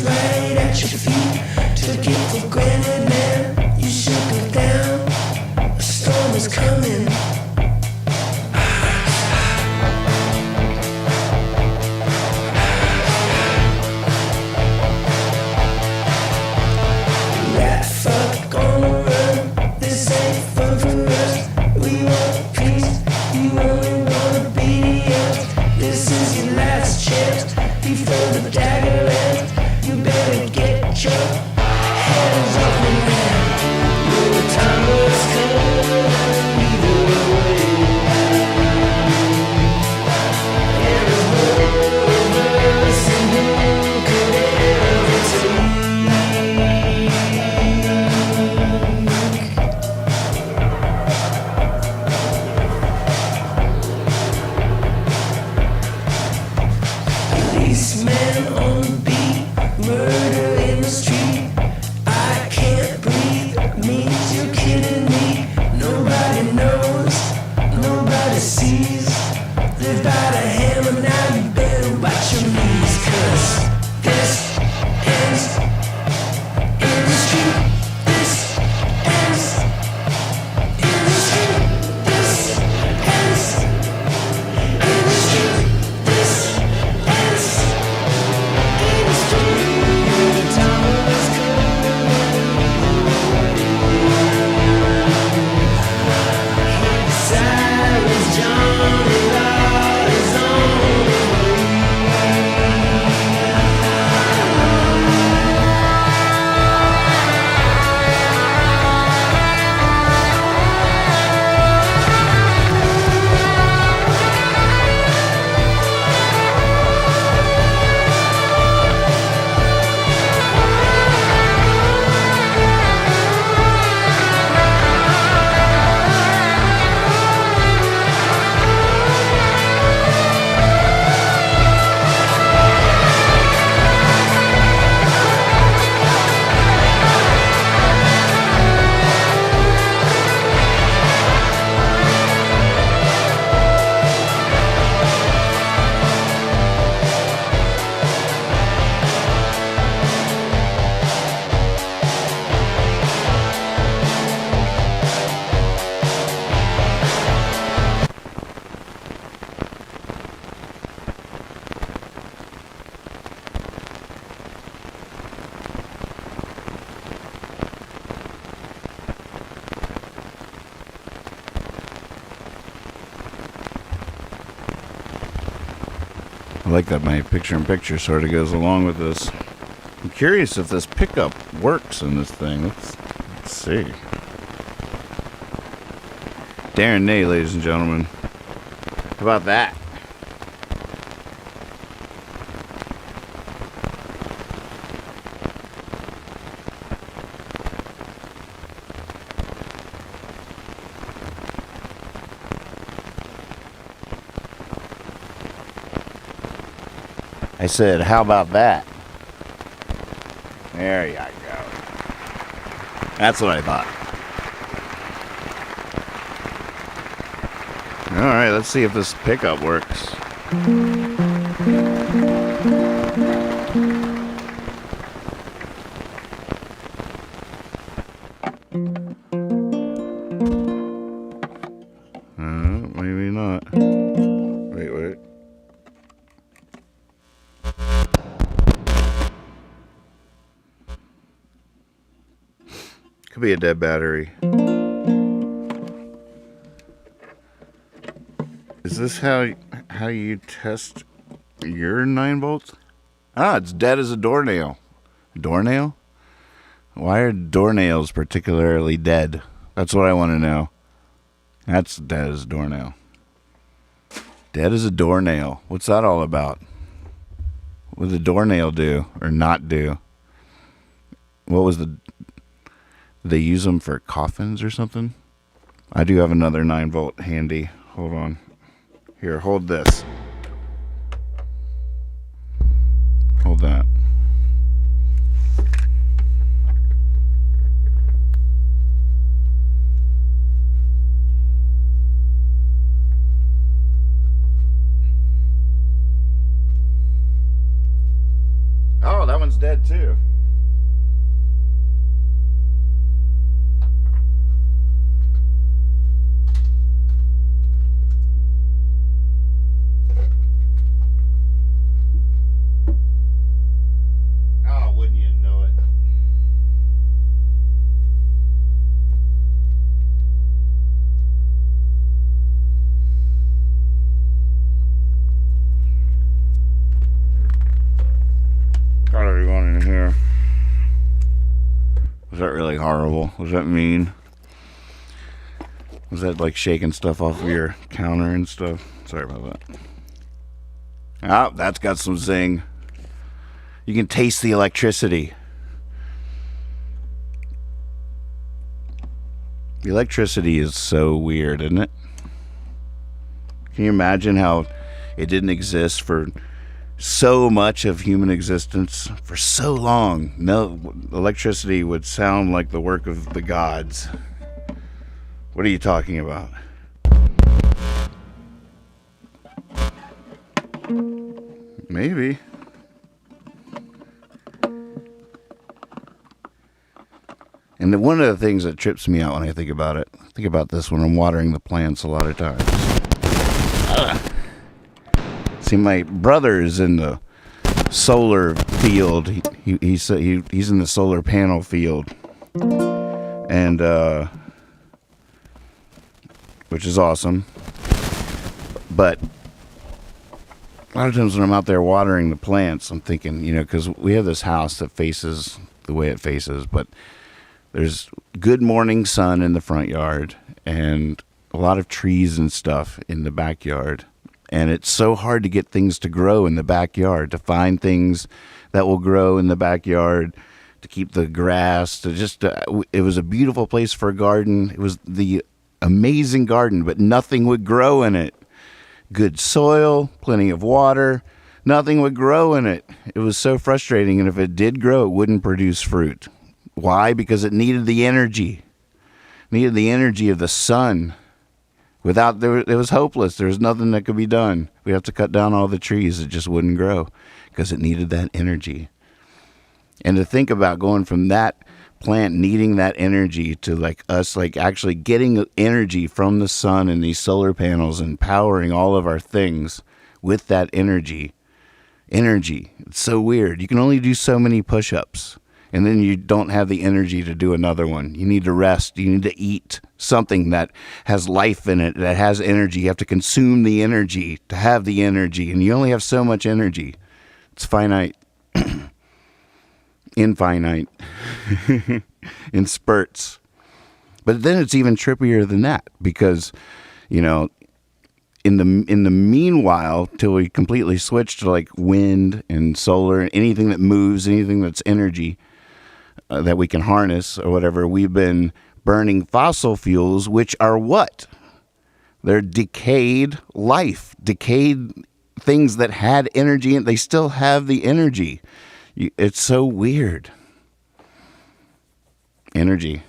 only wanna be it. This is your last chance before the dagger ends. You better get your hands off me now. The time has come either way. There is more of us than you could ever take. Policemen on the beat, murder in the street. I can't breathe, means you're kidding me. Nobody knows, nobody sees. Live by the hammer, now you better watch your knees. 'Cause this ends in the street. This ends in the street. This ends in the street. This ends in the street. Time has come. Silence, Johnny Law is on the way. I like that my picture-in-picture sort of goes along with this. I'm curious if this pickup works in this thing. Let's see. Darren Nay, ladies and gentlemen. How about that? I said, how about that? There you go. That's what I thought. Alright, let's see if this pickup works. Maybe not. Wait. Could be a dead battery. Is this how you test your 9 volts? Ah, it's dead as a doornail. Doornail? Why are doornails particularly dead? That's what I want to know. That's dead as a doornail. Dead as a doornail. What's that all about? What did the doornail do or not do? What was the... Did they use them for coffins or something? I do have another 9 volt handy. Hold on. Here, hold this. Hold that. Oh, that one's dead too. horrible. What does that mean? Was that like shaking stuff off of your counter and stuff? Sorry about that. Ah, that's got some zing. You can taste the electricity. The electricity is so weird, isn't it? Can you imagine how it didn't exist for so much of human existence for so long? No, electricity would sound like the work of the gods. What are you talking about? Maybe. And one of the things that trips me out when I think about it, I think about this when I'm watering the plants a lot of times. See, my brother is in the solar field. He's in the solar panel field, and which is awesome. But a lot of times when I'm out there watering the plants, I'm thinking, because we have this house that faces the way it faces, but there's good morning sun in the front yard and a lot of trees and stuff in the backyard. And it's so hard to get things to grow in the backyard, to find things that will grow in the backyard, to keep the grass, it was a beautiful place for a garden. It was the amazing garden, but nothing would grow in it. Good soil, plenty of water, nothing would grow in it. It was so frustrating, and if it did grow, it wouldn't produce fruit. Why? Because it needed the energy. Needed the energy of the sun. Without it was hopeless. There was nothing that could be done. We have to cut down all the trees. It just wouldn't grow because it needed that energy. And to think about going from that plant needing that energy to us actually getting energy from the sun and these solar panels and powering all of our things with that energy. It's so weird. You can only do so many push-ups. And then you don't have the energy to do another one. You need to rest. You need to eat something that has life in it, that has energy. You have to consume the energy to have the energy. And you only have so much energy. It's finite. Infinite. In spurts. But then it's even trippier than that. Because, in the meanwhile, till we completely switch to wind and solar and anything that moves, anything that's energy, that we can harness or whatever, we've been burning fossil fuels, which are what? They're decayed life, decayed things that had energy, and they still have the energy. It's so weird. Energy.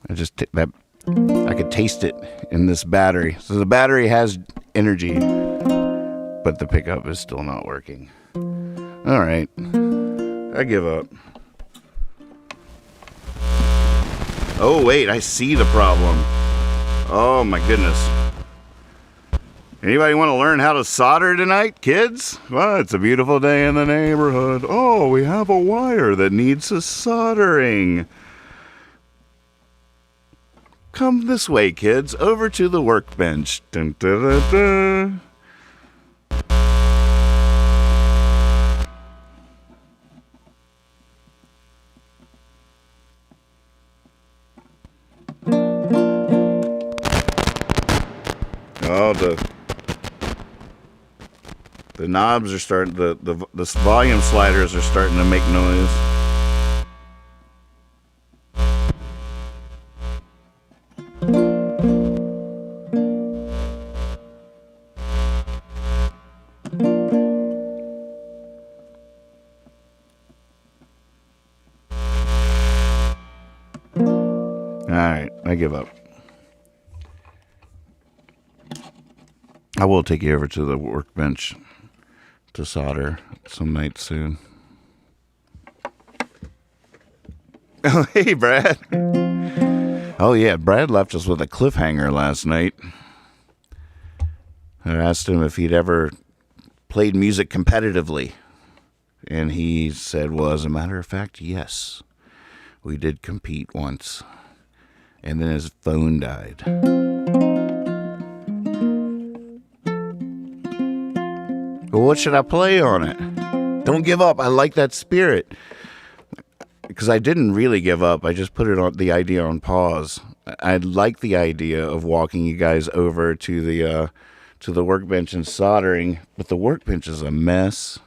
I could taste it in this battery. So the battery has energy, but the pickup is still not working. All right. I give up. Oh, wait, I see the problem. Oh, my goodness. Anybody want to learn how to solder tonight, kids? Well, it's a beautiful day in the neighborhood. Oh, we have a wire that needs a soldering. Come this way, kids, over to the workbench. Dun, dun, dun, dun. Oh, the knobs are starting, the volume sliders are starting to make noise. Alright, I give up. I will take you over to the workbench to solder some night soon. Oh, hey, Brad. Oh, yeah, Brad left us with a cliffhanger last night. I asked him if he'd ever played music competitively. And he said, well, as a matter of fact, yes. We did compete once. And then his phone died. Well, what should I play on it? Don't give up. I like that spirit. because I didn't really give up. I just put the idea on pause. I like the idea of walking you guys over to the workbench and soldering, but the workbench is a mess.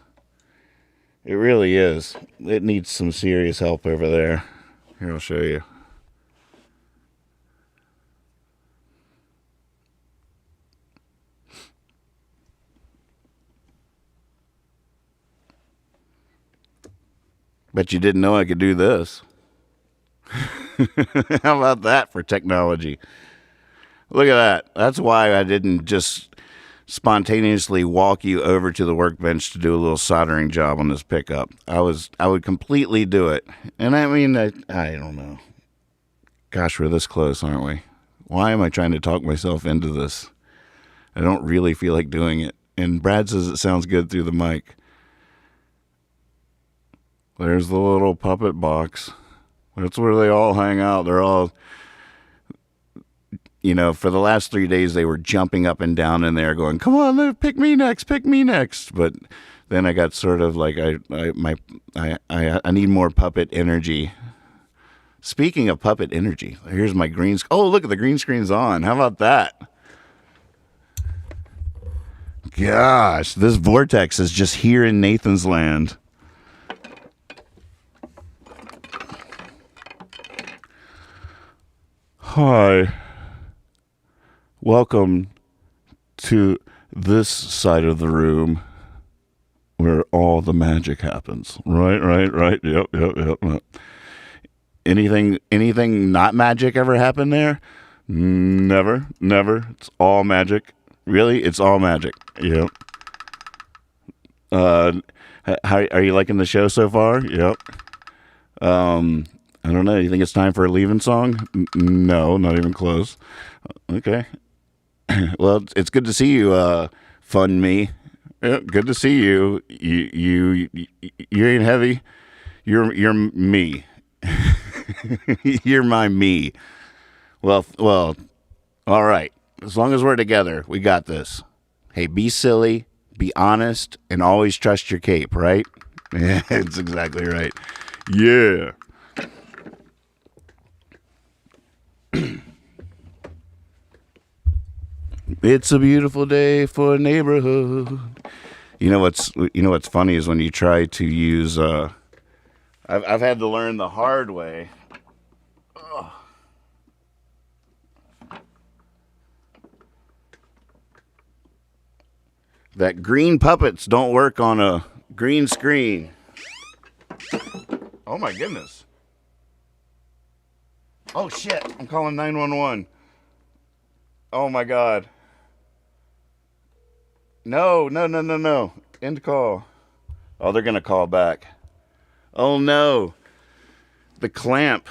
It really is. It needs some serious help over there. Here, I'll show you. Bet you didn't know I could do this. How about that for technology? Look at that. That's why I didn't just spontaneously walk you over to the workbench to do a little soldering job on this pickup. I would completely do it. And I mean, I don't know. Gosh, we're this close, aren't we? Why am I trying to talk myself into this? I don't really feel like doing it. And Brad says it sounds good through the mic. There's the little puppet box. That's where they all hang out. They're all, for the last 3 days, they were jumping up and down in there going, come on, pick me next, pick me next. But then I got sort of like, I need more puppet energy. Speaking of puppet energy, here's my green screen. Oh, look, the green screen's on. How about that? Gosh, this vortex is just here in Nathan's land. Hi. Welcome to this side of the room where all the magic happens. Right. Yep. Anything not magic ever happen there? Never. It's all magic. Really? It's all magic. Yep. How are you liking the show so far? Yep. I don't know. You think it's time for a leaving song? No, not even close. Okay. Well, it's good to see you, Fun Me. Yeah, good to see you. You ain't heavy. You're me. You're my me. Well, all right. As long as we're together, we got this. Hey, be silly, be honest, and always trust your cape, right? Yeah, it's exactly right. Yeah. It's a beautiful day for a neighborhood. You know what's funny is when you try to use I've had to learn the hard way. Ugh. That green puppets don't work on a green screen. Oh my goodness. Oh shit, I'm calling 911. Oh my god. No. End call. Oh, they're gonna call back. Oh no. The clamp.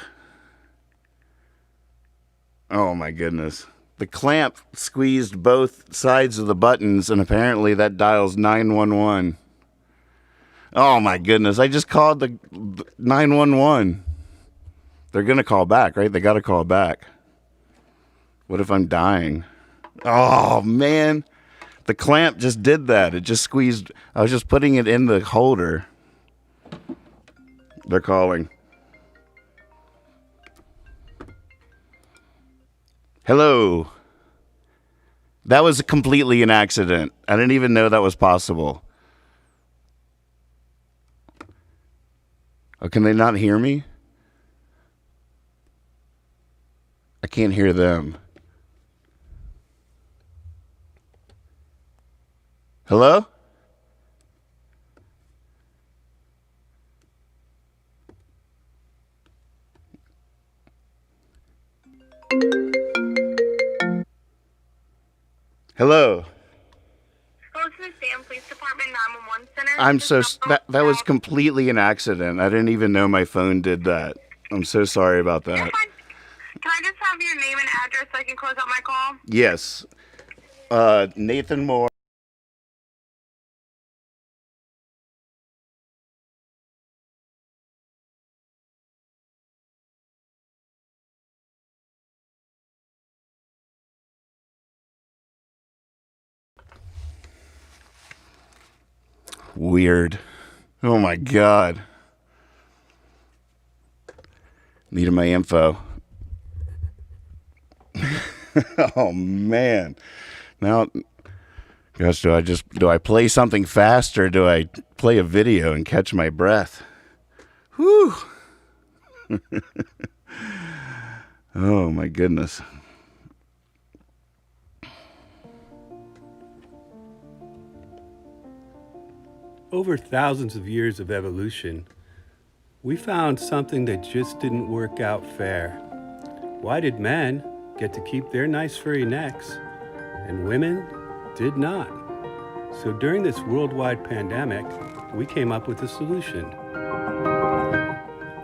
Oh my goodness. The clamp squeezed both sides of the buttons, and apparently that dials 911. Oh my goodness. I just called the 911. They're gonna call back, right? They gotta call back. What if I'm dying? Oh man. The clamp just did that. It just squeezed. I was just putting it in the holder. They're calling. Hello. That was completely an accident. I didn't even know that was possible. Oh, can they not hear me? I can't hear them. Hello? Hello. Hello to the Sam Police Department 911 Center. I'm so that was completely an accident. I didn't even know my phone did that. I'm so sorry about that. Can I just have your name and address so I can close out my call? Yes. Nathan Moore. Weird. Oh my god. Needed my info. Oh man. Now, gosh, do I play something fast or do I play a video and catch my breath? Whew. Oh my goodness. Over thousands of years of evolution, we found something that just didn't work out fair. Why did men get to keep their nice furry necks and women did not? So during this worldwide pandemic, we came up with a solution.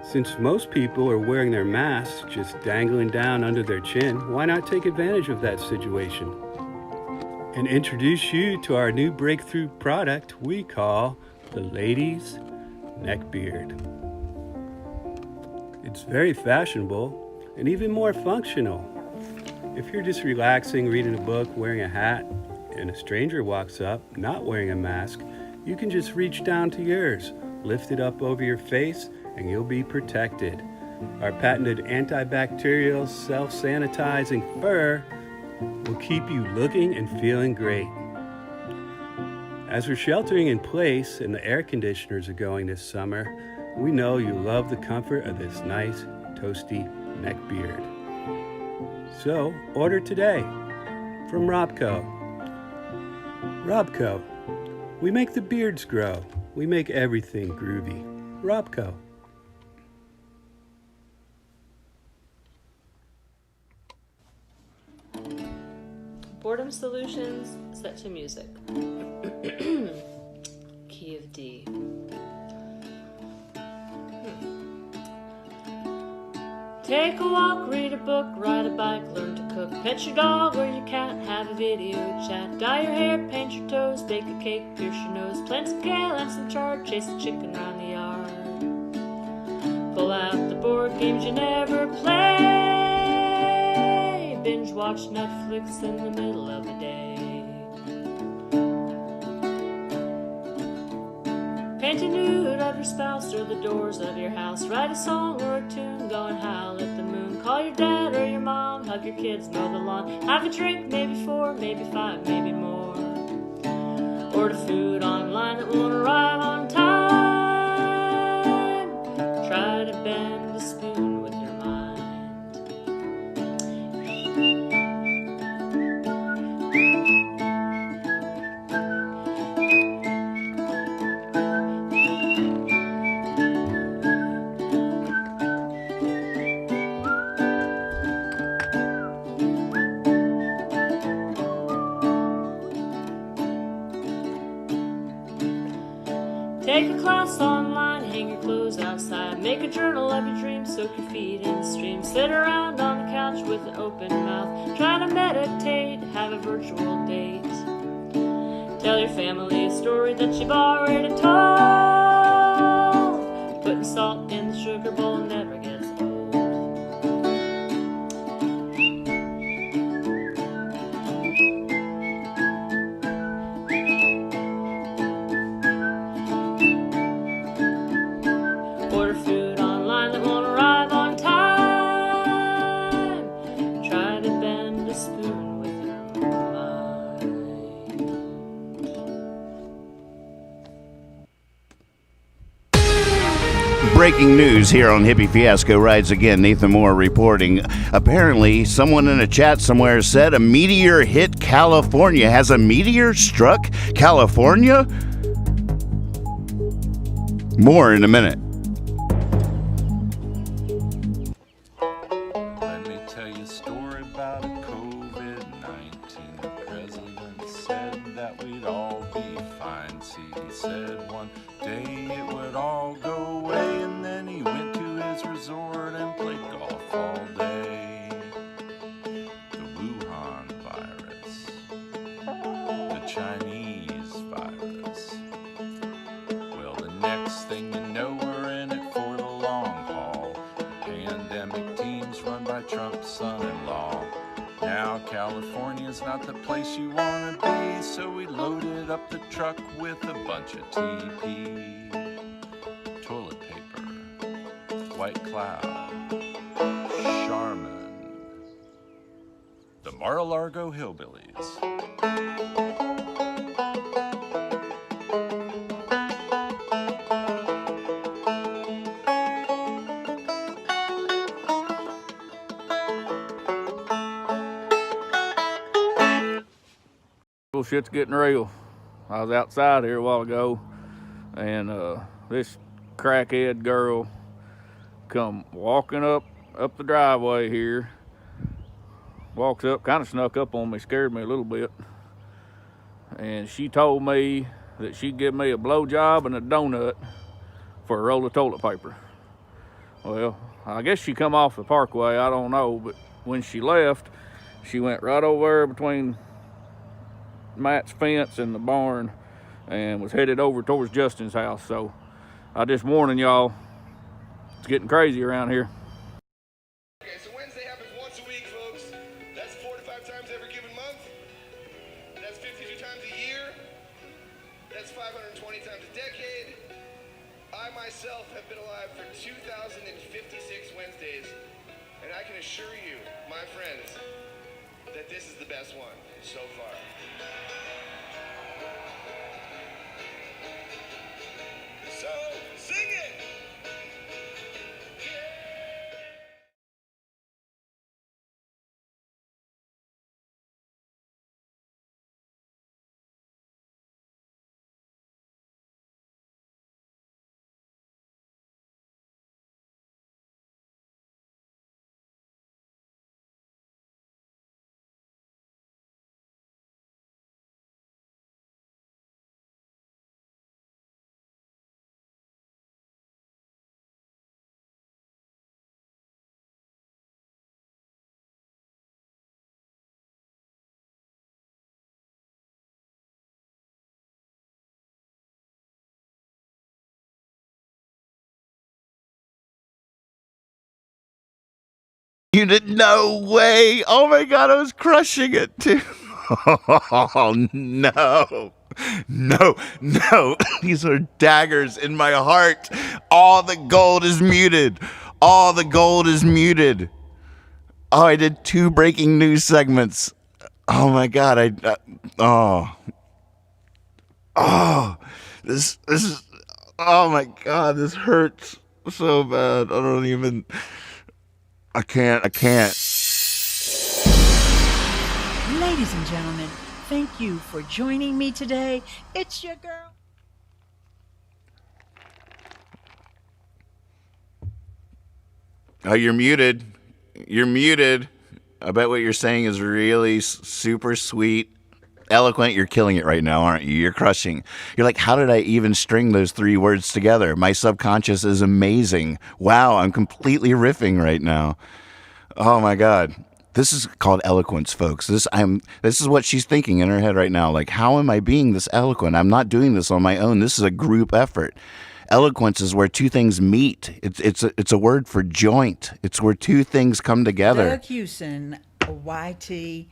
Since most people are wearing their masks just dangling down under their chin, why not take advantage of that situation and introduce you to our new breakthrough product we call the Ladies Neckbeard. It's very fashionable and even more functional. If you're just relaxing, reading a book, wearing a hat, and a stranger walks up not wearing a mask, you can just reach down to yours, lift it up over your face, and you'll be protected. Our patented antibacterial, self-sanitizing fur will keep you looking and feeling great. As we're sheltering in place and the air conditioners are going this summer, we know you love the comfort of this nice, toasty neck beard. So, order today from Robco. Robco. We make the beards grow. We make everything groovy. Robco. Boredom Solutions, set to music. Key of D. Take a walk, read a book, ride a bike, learn to cook, pet your dog or your cat, have a video chat, dye your hair, paint your toes, bake a cake, pierce your nose, plant some kale and some chard, chase a chicken around the yard. Pull out the board games you never play, binge watch Netflix in the middle of the day. Paint a nude of your spouse or the doors of your house, write a song or a tune, go and howl at the moon, call your dad or your mom, hug your kids, mow the lawn, have a drink, maybe 4, maybe 5, maybe more. Order food online that won't arrive on time, try to bend a spoon with your mind. Take a class online, hang your clothes outside, make a journal of your dreams, soak your feet in the stream, sit around on the couch with an open mouth, try to meditate, have a virtual date. Tell your family a story that you've already told. Putting salt in the sugar bowl never gets old. Order food online that won't arrive on time. Try to bend a spoon with your mind. Breaking news here on Hippy Fiasco Rides Again. Nathan Moore reporting. Apparently, someone in a chat somewhere said a meteor hit California. Has a meteor struck California? More in a minute. Let me tell you a story about a COVID-19. The president said that we'd all be fine. See, he said one day it would all go away, and then he went to his resort and played golf all day. The Wuhan virus, the Chinese virus. Well, the next thing you know, we're in it for the long haul. Pandemic teams run by Trump's son-in-law. Now California's not the place you want to be, so we loaded up the truck with a bunch of TP, toilet paper, White Cloud, Charmin. The Mar-a-Lago Hillbillies. Shit's getting real. I was outside here a while ago, and this crackhead girl come walking up the driveway here. Walks up, kind of snuck up on me, scared me a little bit. And she told me that she'd give me a blowjob and a donut for a roll of toilet paper. Well, I guess she come off the parkway, I don't know, but when she left, she went right over there between Matt's fence and the barn and was headed over towards Justin's house. So I just warning y'all, it's getting crazy around here. Okay, so Wednesday happens once a week, folks. That's 4 to 5 times every given month. That's 52 times a year. That's 520 times a decade. I myself have been alive for 2,056 Wednesdays, and I can assure you, my friends, that this is the best one so far. So, sing it! You did no way. Oh my God, I was crushing it too. Oh no. No. These are daggers in my heart. All the gold is muted. All the gold is muted. Oh, I did 2 breaking news segments. Oh my God, this is, oh my God, this hurts so bad. I can't. Ladies and gentlemen, thank you for joining me today. It's your girl. Oh, you're muted. You're muted. I bet what you're saying is really super sweet. Eloquent. You're killing it right now, aren't you? You're crushing. You're like, how did I even string those 3 words together? My subconscious is amazing. Wow, I'm completely riffing right now. Oh my God. This is called eloquence, folks. This is what she's thinking in her head right now. Like, how am I being this eloquent? I'm not doing this on my own. This is a group effort. Eloquence is where 2 things meet. It's a word for joint. It's where 2 things come together. Doug Hewson, YT,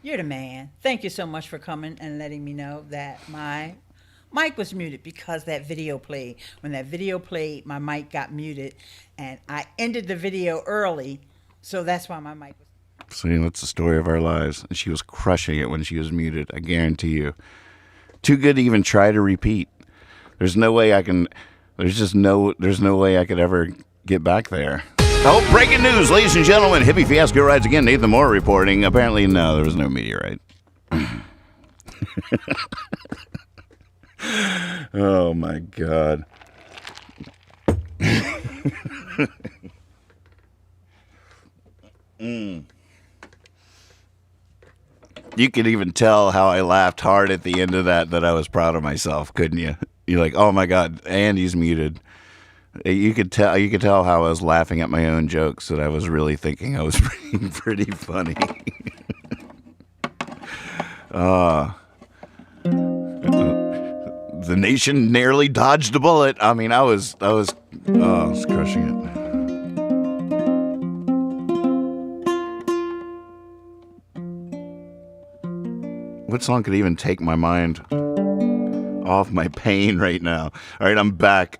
you're the man. Thank you so much for coming and letting me know that my mic was muted because that video played. When that video played, my mic got muted, and I ended the video early, so that's why my mic was. See, that's the story of our lives. And she was crushing it when she was muted. I guarantee you. Too good to even try to repeat. There's no way I can. There's no way I could ever get back there. Oh, breaking news, ladies and gentlemen. Hippy Fiasco rides again. Nathan Moore reporting. Apparently, no, there was no meteorite. Oh, my God. You could even tell how I laughed hard at the end of that I was proud of myself, couldn't you? You're like, oh, my God, Andy's muted. You could tell how I was laughing at my own jokes, that I was really thinking I was pretty funny. The nation nearly dodged a bullet. I mean, I was crushing it. What song could even take my mind off my pain right now? All right, I'm back.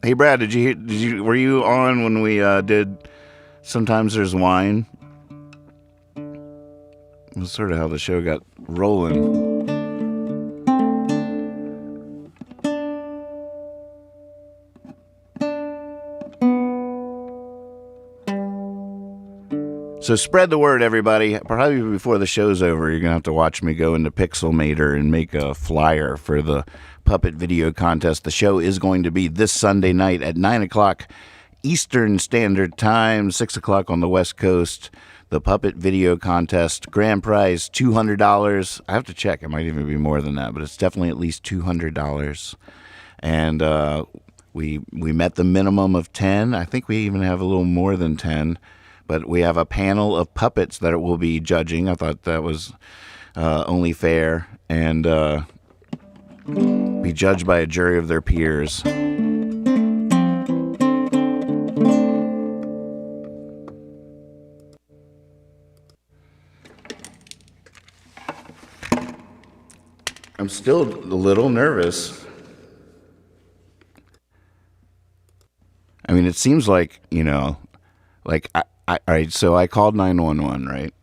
Hey, Brad, were you on when we did Sometimes There's Wine? It was sort of how the show got rolling. So spread the word, everybody. Probably before the show's over, you're going to have to watch me go into Pixelmator and make a flyer for the puppet video contest. The show is going to be this Sunday night at 9 o'clock Eastern Standard Time, 6 o'clock on the West Coast. The puppet video contest, grand prize $200. I have to check. It might even be more than that, but it's definitely at least $200. And we met the minimum of 10. I think we even have a little more than 10. But we have a panel of puppets that will be judging. I thought that was only fair. And be judged by a jury of their peers. I'm still a little nervous. I mean, it seems like, like all right, so I called 911, right?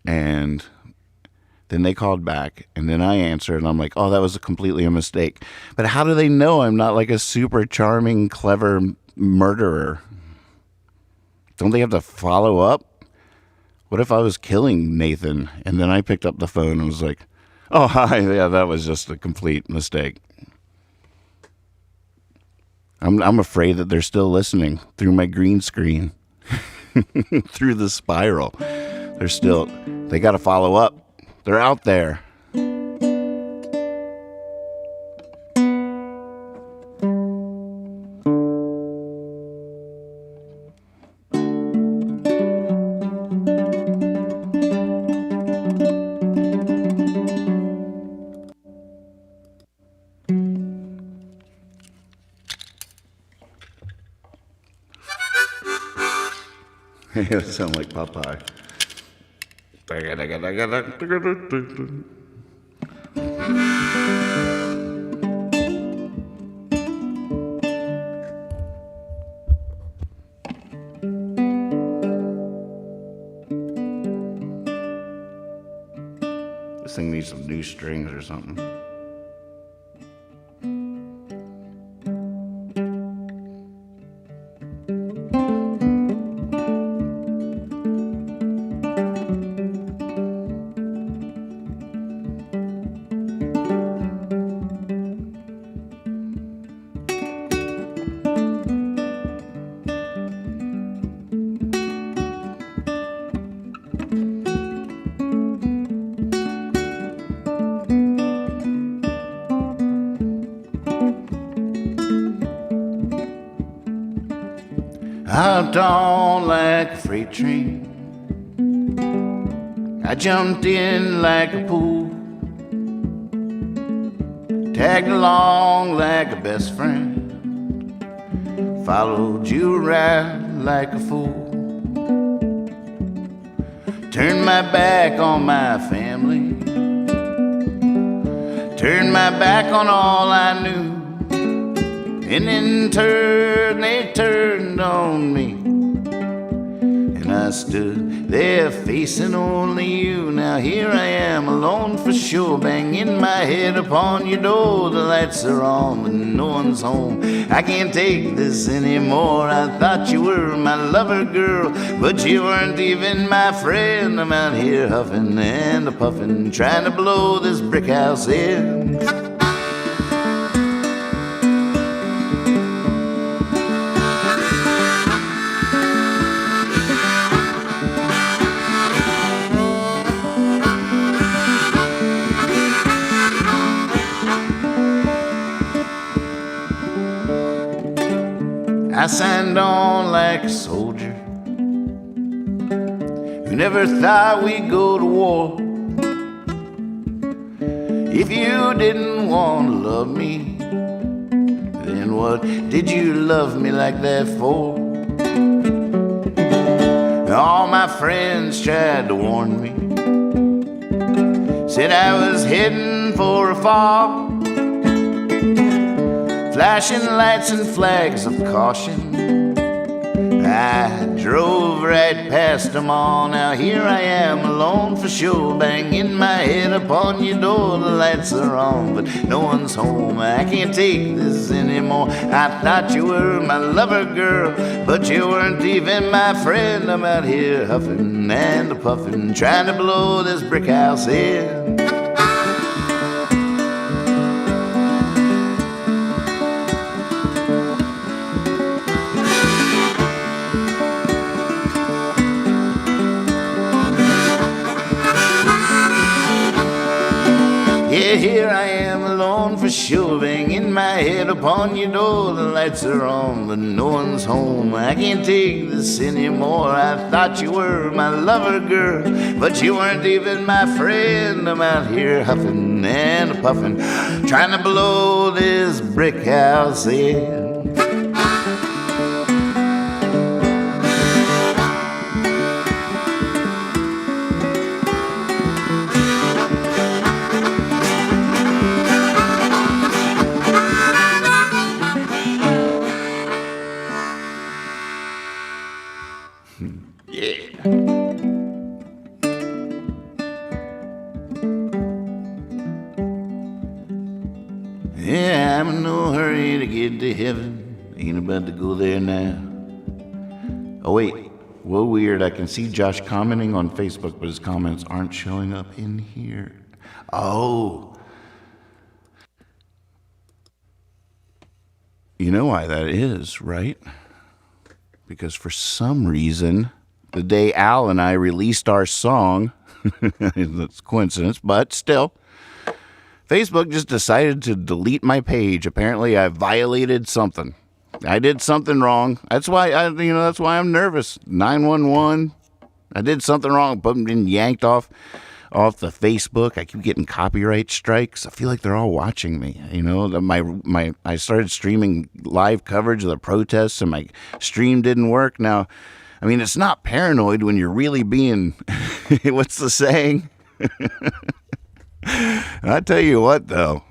And then they called back, and then I answered, and I'm like, oh, that was completely a mistake. But how do they know I'm not like a super charming, clever murderer? Don't they have to follow up? What if I was killing Nathan, and then I picked up the phone and was like, oh, hi, yeah, that was just a complete mistake. I'm afraid that they're still listening through my green screen, through the spiral. They got to follow up. They're out there. It sound like Popeye. This thing needs some new strings or something. Out on like a freight train, I jumped in like a pool, tagged along like a best friend, followed you around like a fool, turned my back on my family, turned my back on all I knew. And in turn, they turned on me. And I stood there facing only you. Now here I am, alone for sure, banging my head upon your door. The lights are on, but no one's home. I can't take this anymore. I thought you were my lover, girl, but you weren't even my friend. I'm out here huffing and a-puffing, trying to blow this brick house in. I signed on like a soldier who never thought we'd go to war. If you didn't want to love me, then what did you love me like that for? All my friends tried to warn me, said I was heading for a fall. flashing lights and flags of caution. I drove right past them all. Now here I am alone for sure, banging my head upon your door. The lights are on, but no one's home. I can't take this anymore. I thought you were my lover, girl, but you weren't even my friend. I'm out here huffing and puffing, trying to blow this brick house in. Yeah, here I am alone for sure, banging my head upon your door. The lights are on, but no one's home. I can't take this anymore. I thought you were my lover, girl, but you weren't even my friend. I'm out here huffing and puffing, trying to blow this brick house in. Yeah, I'm in no hurry to get to heaven. Ain't about to go there now. Oh, wait. Whoa, weird. I can see Josh commenting on Facebook, but his comments aren't showing up in here. Oh. You know why that is, right? Because for some reason, the day Al and I released our song, that's coincidence, but still, Facebook just decided to delete my page. Apparently, I violated something. I did something wrong. That's why that's why I'm nervous. 911. I did something wrong. Been yanked off the Facebook. I keep getting copyright strikes. I feel like they're all watching me. You know, I started streaming live coverage of the protests, and my stream didn't work. Now, I mean, it's not paranoid when you're really being. What's the saying? I tell you what, though,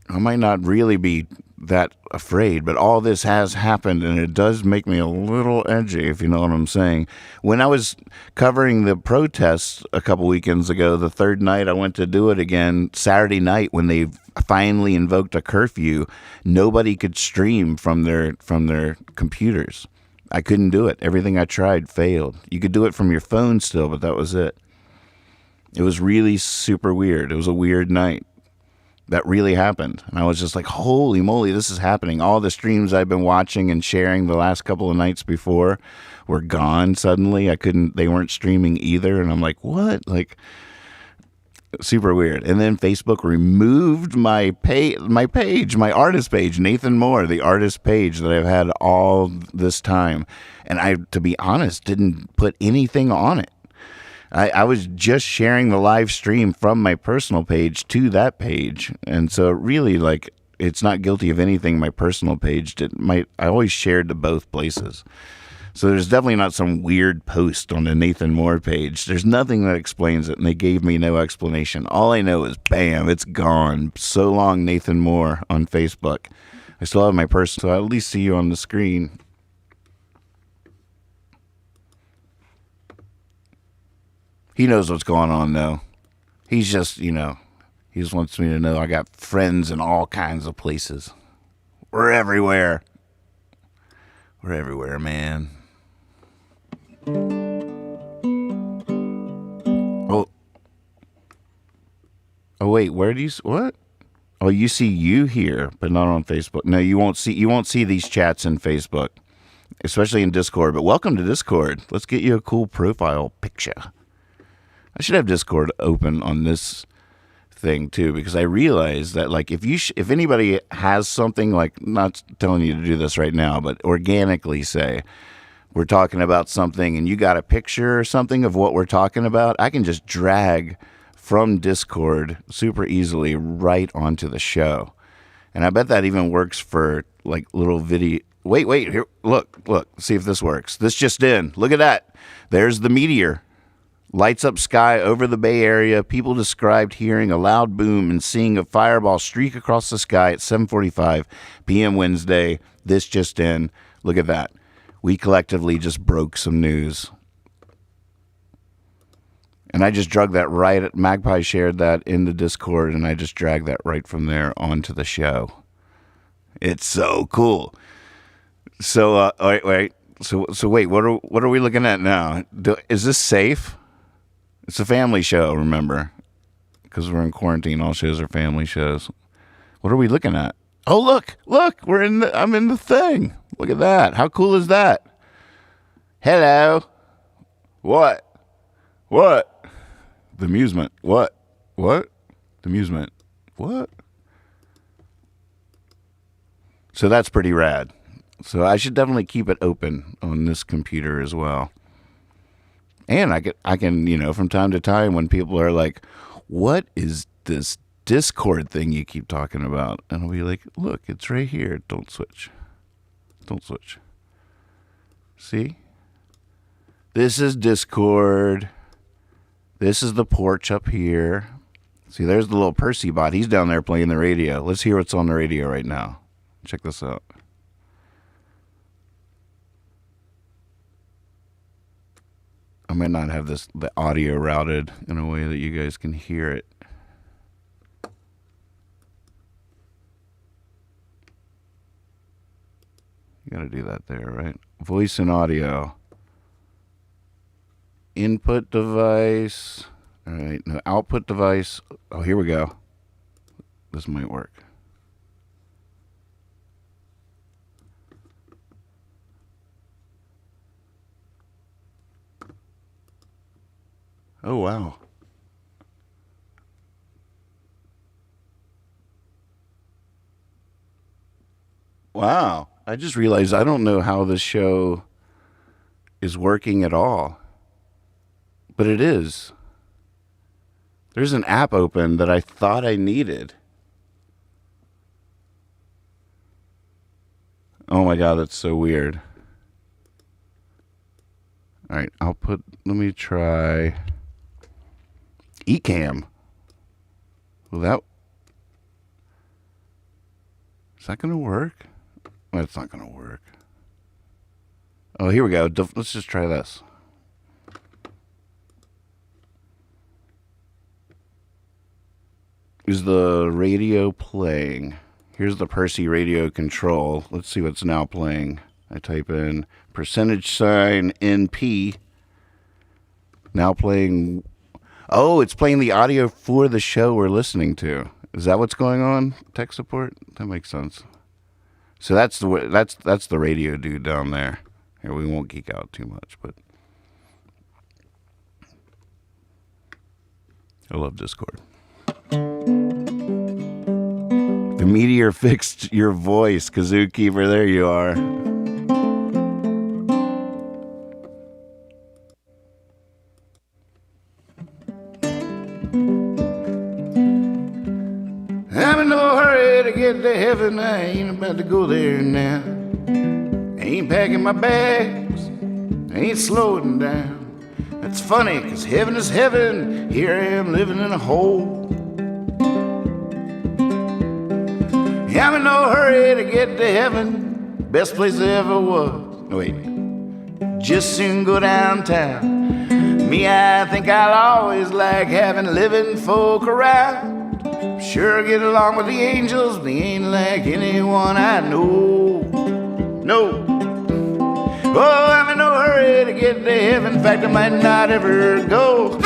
I might not really be that afraid, but all this has happened, and it does make me a little edgy, if you know what I'm saying. When I was covering the protests a couple weekends ago, the third night I went to do it again, Saturday night, when they finally invoked a curfew, nobody could stream from their computers. I couldn't do it. Everything I tried failed. You could do it from your phone still, but that was it. It was really super weird. It was a weird night. That really happened. And I was just like, holy moly, this is happening. All the streams I've been watching and sharing the last couple of nights before were gone suddenly. They weren't streaming either. And I'm like, what? Like, super weird. And then Facebook removed my page, my artist page, Nathan Moore, the artist page that I've had all this time. And I, to be honest, didn't put anything on it. I was just sharing the live stream from my personal page to that page. And so really, like, it's not guilty of anything my personal page did. I always shared to both places. So there's definitely not some weird post on the Nathan Moore page. There's nothing that explains it, and they gave me no explanation. All I know is, bam, it's gone. So long, Nathan Moore on Facebook. I still have my personal, so I'll at least see you on the screen. He knows what's going on, though. He's just, he just wants me to know I got friends in all kinds of places. We're everywhere. We're everywhere, man. Oh, wait, where do you, what? Oh, you see you here, but not on Facebook. No, you won't see these chats in Facebook, especially in Discord, but welcome to Discord. Let's get you a cool profile picture. I should have Discord open on this thing too, because I realize that, like, if anybody has something, like, not telling you to do this right now, but organically say we're talking about something and you got a picture or something of what we're talking about, I can just drag from Discord super easily right onto the show. And I bet that even works for, like, little video. Wait, here, look, see if this works. This just in. Look at that. There's the meteor. Lights up sky over the Bay Area. People described hearing a loud boom and seeing a fireball streak across the sky at 7:45 p.m. Wednesday. This just in. Look at that. We collectively just broke some news. And I just dragged that right at Magpie shared that in the Discord, and I just dragged that right from there onto the show. It's so cool. So wait. So wait, what are we looking at now? Is this safe? It's a family show, remember? Because we're in quarantine, all shows are family shows. What are we looking at? Oh, look, I'm in the thing. Look at that. How cool is that? Hello. What? The amusement. What? The amusement. What? So that's pretty rad. So I should definitely keep it open on this computer as well. And I can, from time to time when people are like, what is this Discord thing you keep talking about? And I'll be like, look, it's right here. Don't switch. See? This is Discord. This is the porch up here. See, there's the little Percy bot. He's down there playing the radio. Let's hear what's on the radio right now. Check this out. I might not have the audio routed in a way that you guys can hear it. You gotta do that there, right? Voice and audio. Input device. All right, no, output device. Oh, here we go. This might work. Oh, wow. Wow. I just realized I don't know how this show is working at all. But it is. There's an app open that I thought I needed. Oh my God, that's so weird. All right, let me try Ecamm. Well, is that going to work? Well, it's not going to work. Oh, here we go. Let's just try this. Is the radio playing? Here's the Percy radio control. Let's see what's now playing. I type in $NP. Now playing. Oh, it's playing the audio for the show we're listening to. Is that what's going on? Tech support? That makes sense. So that's the radio dude down there. Here, we won't geek out too much, but I love Discord. The meteor fixed your voice, Kazoo Keeper. There you are. I'm in no hurry to get to heaven. I ain't about to go there now. I ain't packing my bags. I ain't slowing down. That's funny, 'cause heaven is heaven. Here I am living in a hole. I'm in no hurry to get to heaven. Best place I ever was. No, wait. Just soon go downtown. Me, I think I'll always like having living folk around. Sure get along with the angels. They ain't like anyone I know. No. Oh, I'm in no hurry to get to heaven. In fact, I might not ever go.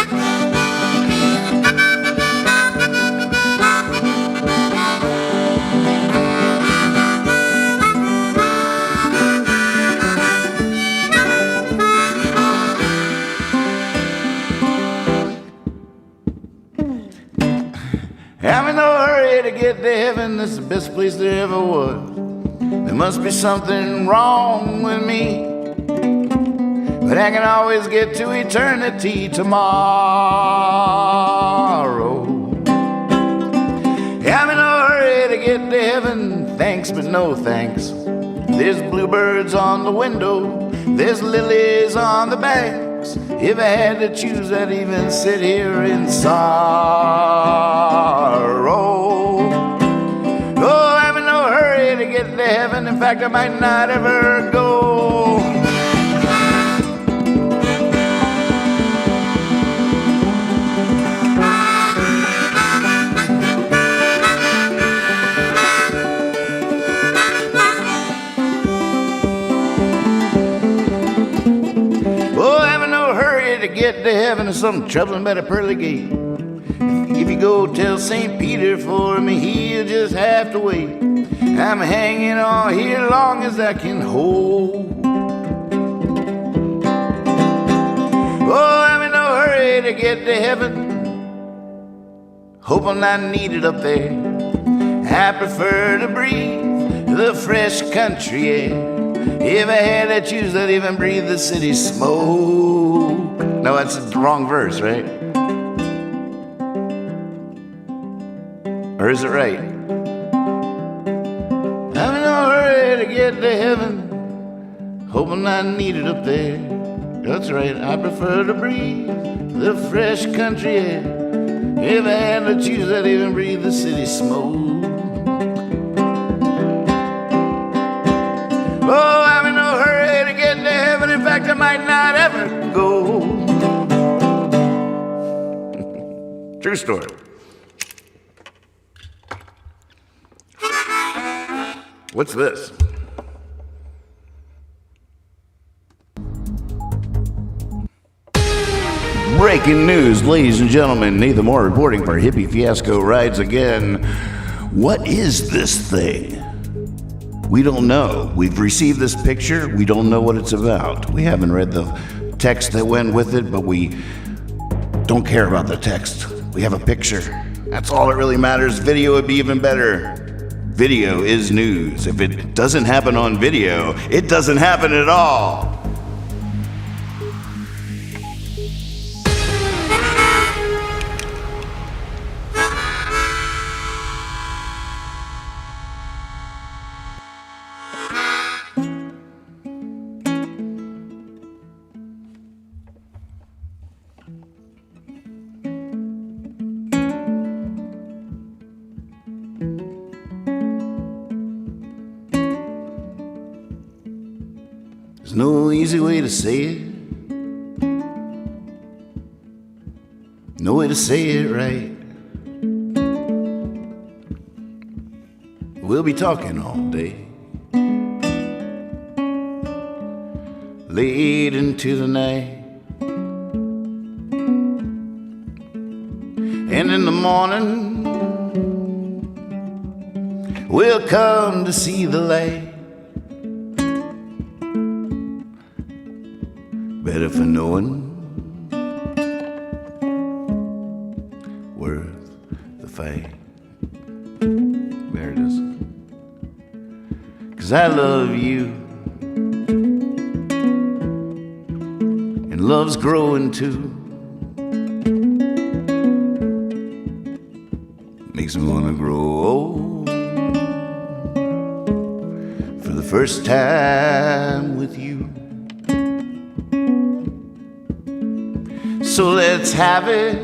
I'm in no hurry to get to heaven. This is the best place there ever was. There must be something wrong with me, but I can always get to eternity tomorrow. I'm in no hurry to get to heaven. Thanks, but no thanks. There's bluebirds on the window. There's lilies on the bank. box. If I had to choose, I'd even sit here in sorrow. Oh, I'm in no hurry to get to heaven. In fact, I might not ever go. To get to heaven is something troubling by the pearly gate. If you go tell St. Peter for me, he'll just have to wait. I'm hanging on here long as I can hold. Oh, I'm in no hurry to get to heaven. Hope I'm not needed up there. I prefer to breathe the fresh country air. If I had to choose, I'd even breathe the city smoke. No, that's the wrong verse, right? Or is it right? I'm in no hurry to get to heaven. Hope I'm not needed up there. That's right, I prefer to breathe the fresh country air. If I had to choose, I'd even breathe the city smoke. Oh, I'm in no hurry to get to heaven. In fact, I might not ever go. True story. What's this? Breaking news, ladies and gentlemen. Nathan Moore reporting for Hippy Fiasco Rides Again. What is this thing? We don't know. We've received this picture. We don't know what it's about. We haven't read the text that went with it, but we don't care about the text. We have a picture. That's all that really matters. Video would be even better. Video is news. If it doesn't happen on video, it doesn't happen at all. There's no easy way to say it. No way to say it right. We'll be talking all day, late into the night. And in the morning, we'll come to see the light. Better for knowing, worth the fight. There it is. 'Cause I love you, and love's growing too. Makes me wanna grow old for the first time with you. So let's have it.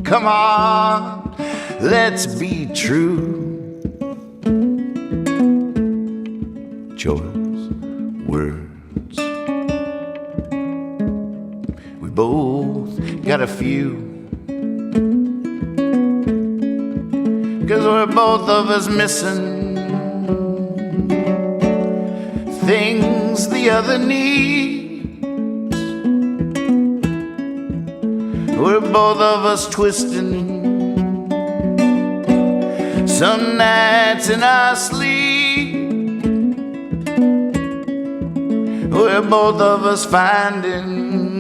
Come on, let's be true. Choice words. We both got a few. 'Cause we're both of us missing things the other needs. We're both of us twisting some nights in our sleep. We're both of us finding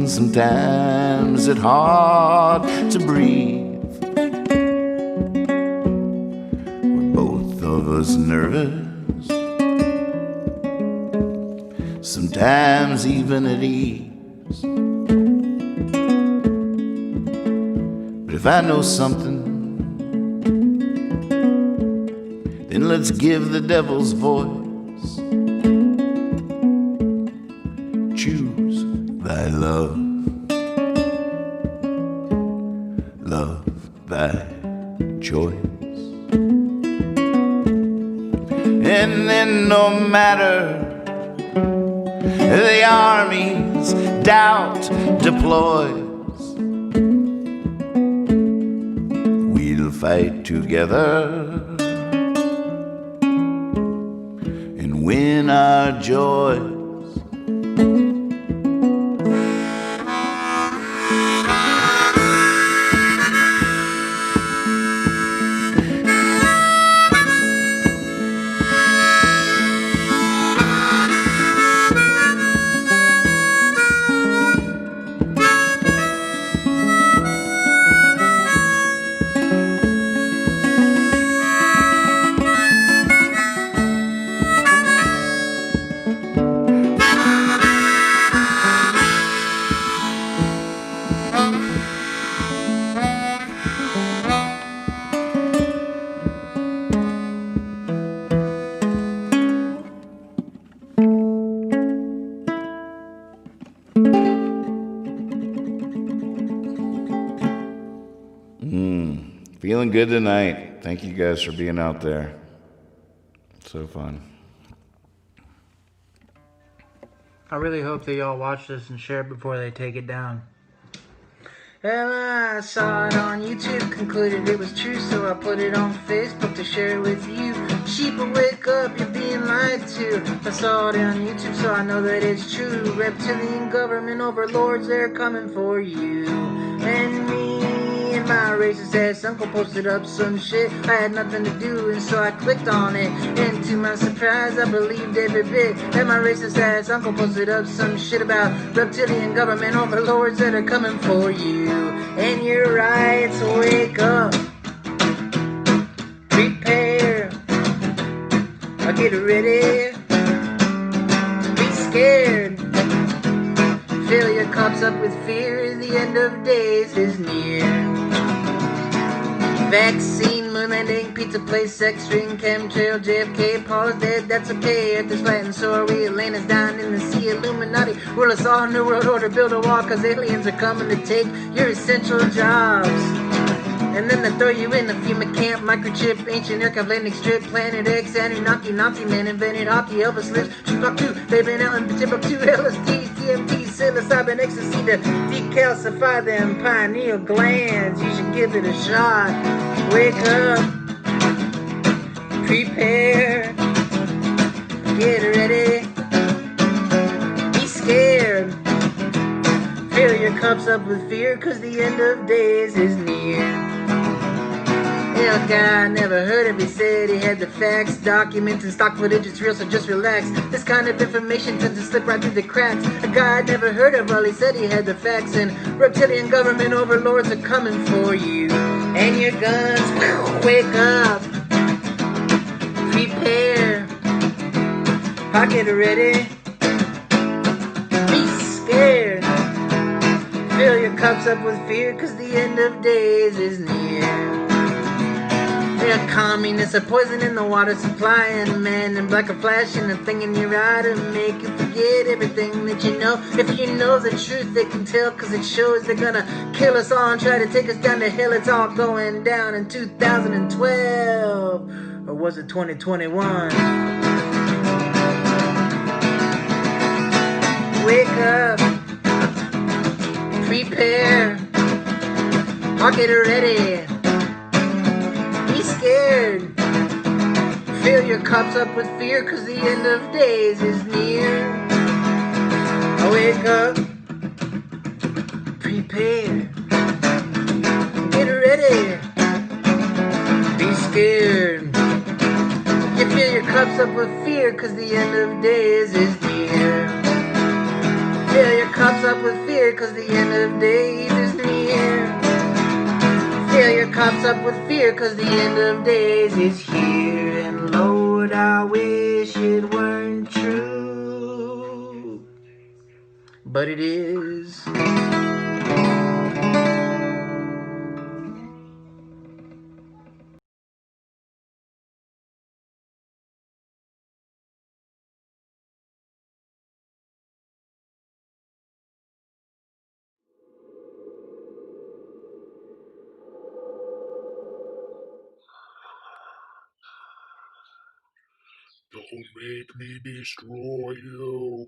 sometimes it hard to breathe. We're both of us nervous, sometimes even at ease. If I know something, then let's give the devil's voice. Choose love, love thy choice. And then no matter the army's doubt deploys, we'll fight together and win our joys. Feeling good tonight. Thank you guys for being out there. So fun. I really hope that y'all watch this and share it before they take it down. Well, I saw it on YouTube, concluded it was true, so I put it on Facebook to share it with you. Sheep, wake up, you're being lied to. I saw it on YouTube, so I know that it's true. Reptilian government overlords, they're coming for you and me. And my racist ass uncle posted up some shit. I had nothing to do, and so I clicked on it. And to my surprise, I believed every bit that my racist ass uncle posted up some shit about reptilian government overlords that are coming for you. And you're right, so wake up, prepare, I'll get ready, be scared, fill your cups up with fear, the end of days is near. Vaccine, moon landing, pizza place, sex ring, chemtrail, JFK, Paul is dead, that's okay. Earth is flat and so are we, Atlantis down in the sea, Illuminati, rule us all, new world order, build a wall, cause aliens are coming to take your essential jobs. And then they throw you in the FEMA camp, microchip, ancient aircraft landing strip, Planet X, Anunnaki, Nazi man invented hockey, Elvis lives, Tupac 2, they've been out in Timbuktu, LSD, TMT, psilocybin, ecstasy to decalcify them pineal glands. You should give it a shot. Wake up, prepare, get ready, be scared, fill your cups up with fear, cause the end of days is near. Hell, guy never heard of it, said he had the facts, documents and stock footage, it's real, so just relax. This kind of information tends to slip right through the cracks. A guy I'd never heard of, well, he said he had the facts, and reptilian government overlords are coming for you. And your guns, wake up, prepare, pocket ready, be scared, fill your cups up with fear, cause the end of days is near. They're communists are poisoning the water supply, and men in black are flashing a thing in your eye to make you forget everything that you know. If you know the truth, they can tell, cause it shows they're gonna kill us all and try to take us down to hell. It's all going down in 2012, or was it 2021? Wake up, prepare, pocket ready, be scared, fill your cups up with fear, cause the end of days is near. Wake up, prepare, get ready, be scared, you fill your cups up with fear, cause the end of days is near. Fill your cups up with fear, cause the end of days is near. Fill your cups up with fear, cause the end of days is here. And Lord, I wish it weren't true, but it is. Don't make me destroy you.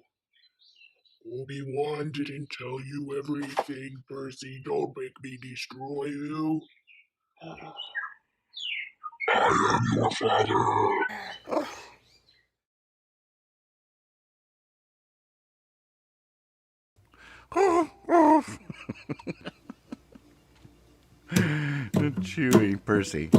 Obi-Wan didn't tell you everything, Percy. Don't make me destroy you. I am your father. Chewy Percy.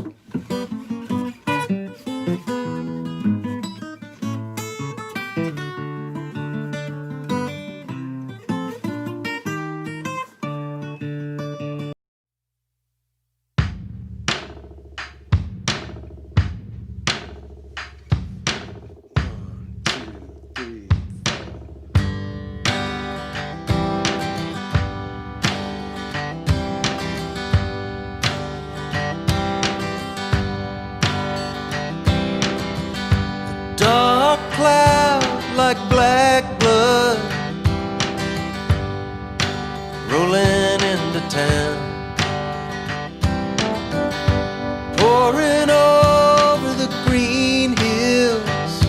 Dark cloud like black blood rolling into town, pouring over the green hills,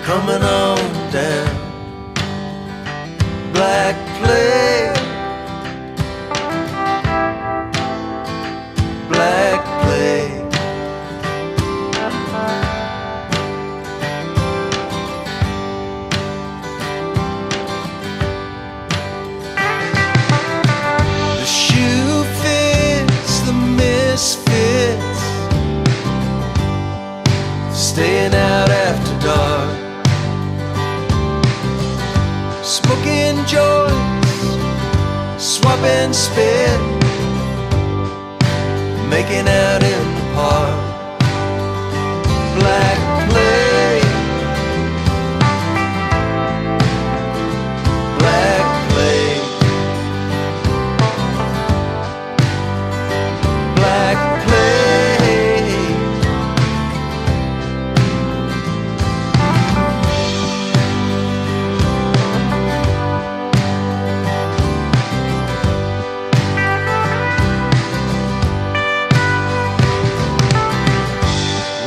coming on down. Black plague, black plague. The shoe fits the misfits, staying out after dark, smoking joints, swapping spit, making out in the park. Black plague, black plague, black plague.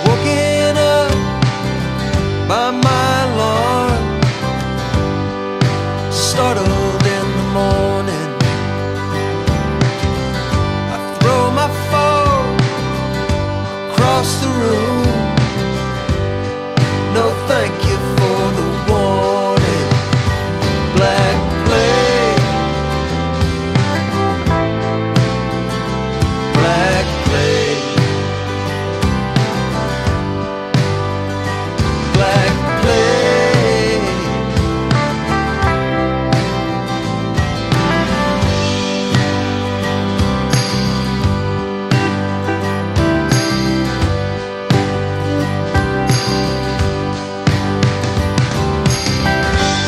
Woken up by my alarm, startled in the morning. I throw my phone across the room. No thank you for the warning. Black plague, black plague, black plague.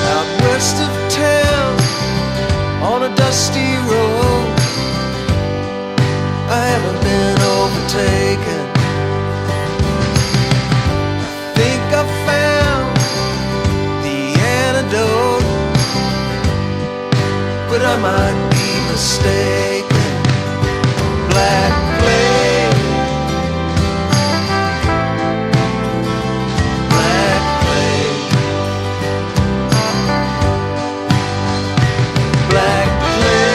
Out west of town, on a dusty road, I haven't been overtaken. Think I found the antidote, but I might be mistaken. Black plague, black plague, black plague.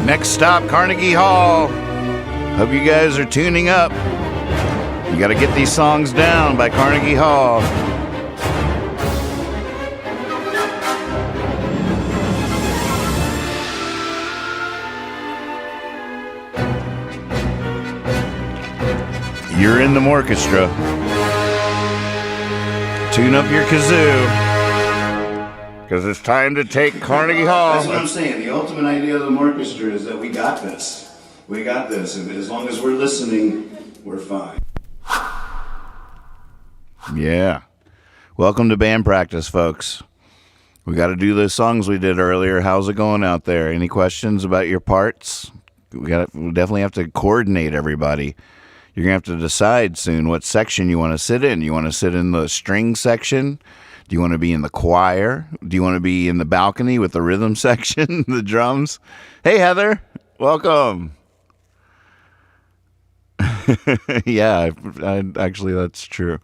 Next stop, Carnegie Hall. Hope you guys are tuning up. You got to get these songs down by Carnegie Hall. You're in the orchestra. Tune up your kazoo. Because it's time to take Carnegie Hall. That's what I'm saying. The ultimate idea of the orchestra is that we got this. We got this. As long as we're listening, we're fine. Yeah. Welcome to band practice, folks. We got to do those songs we did earlier. How's it going out there? Any questions about your parts? We definitely have to coordinate everybody. You're going to have to decide soon what section you want to sit in. You want to sit in the string section? Do you want to be in the choir? Do you want to be in the balcony with the rhythm section, the drums? Hey, Heather. Welcome. Yeah, I actually, that's true.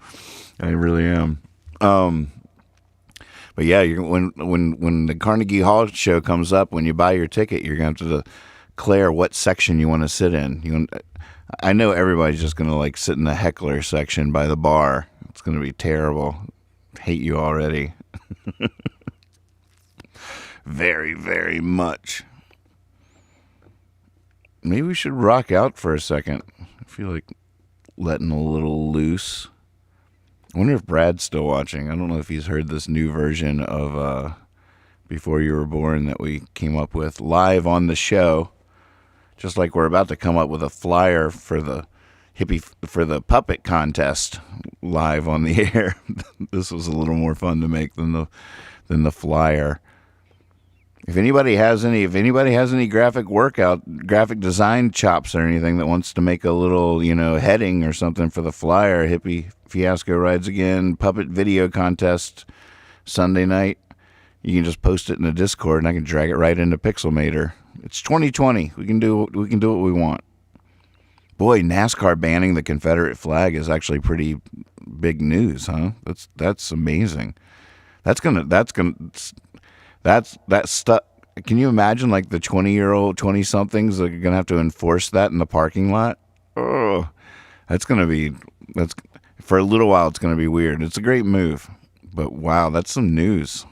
I really am. But yeah, when the Carnegie Hall show comes up, when you buy your ticket, you're going to have to declare what section you want to sit in. I know everybody's just going to like sit in the heckler section by the bar. It's going to be terrible. Hate you already. Very, very much. Maybe we should rock out for a second. I feel like letting a little loose. I wonder if Brad's still watching. I don't know if he's heard this new version of Before You Were Born that we came up with live on the show. Just like we're about to come up with a flyer for the puppet contest live on the air. This was a little more fun to make than the flyer. If anybody has any graphic design chops or anything that wants to make a little, heading or something for the flyer, Hippy Fiasco Rides Again puppet video contest Sunday night, you can just post it in the Discord and I can drag it right into Pixelmator. It's 2020. We can do what we want. Boy, NASCAR banning the Confederate flag is actually pretty big news, huh? That's amazing. That's stuff. Can you imagine like the 20-somethings that are gonna have to enforce that in the parking lot? Oh, that's for a little while. It's gonna be weird. It's a great move, but wow, that's some news.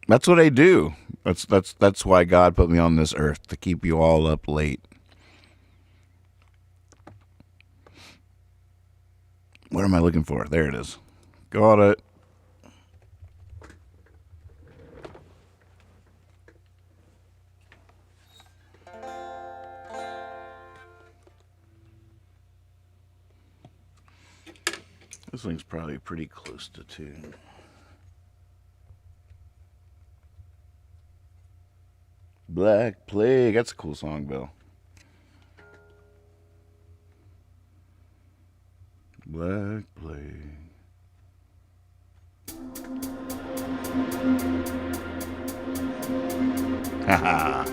That's what I do. That's why God put me on this earth, to keep you all up late. What am I looking for? There it is. Got it. This thing's probably pretty close to tune. Black Plague. That's a cool song, Bill. Black Plague. Haha.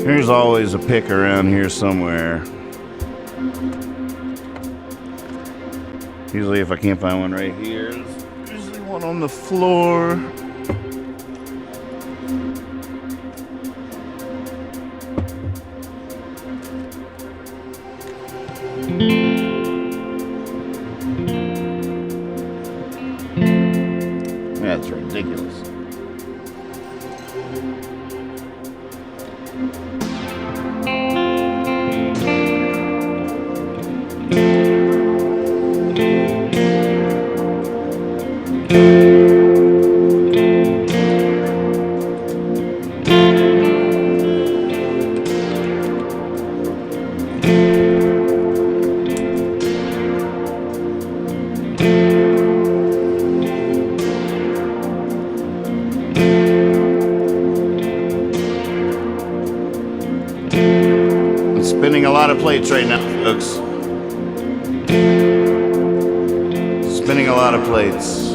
There's always a pick around here somewhere. Usually if I can't find one right here, there's usually one on the floor. That's ridiculous. Spinning a lot of plates right now, folks. Spinning a lot of plates.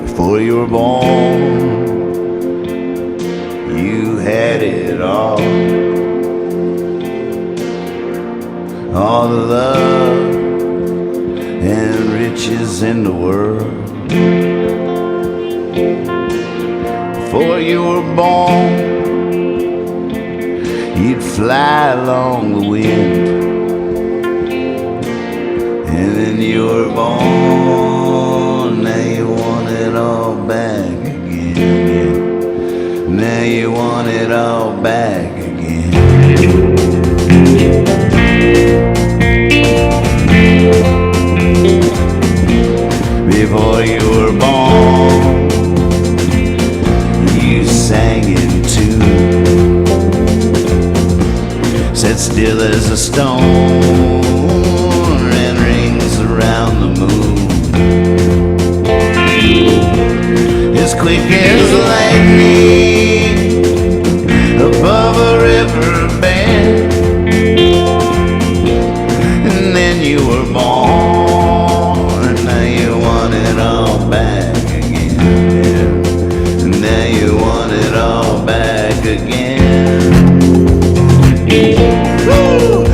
Before you were born, you had it all. All the love and riches in the world. Before you were born, you'd fly along the wind. And then you were born, now you want it all back again. Yeah. Now you want it all back again. Before you were born, you sang in tune, sat still as a stone and rings around the moon. As quick as lightning above a river bed. And then you were born, and now you want it all back again. Yeah. And now you want it all back again. Woo!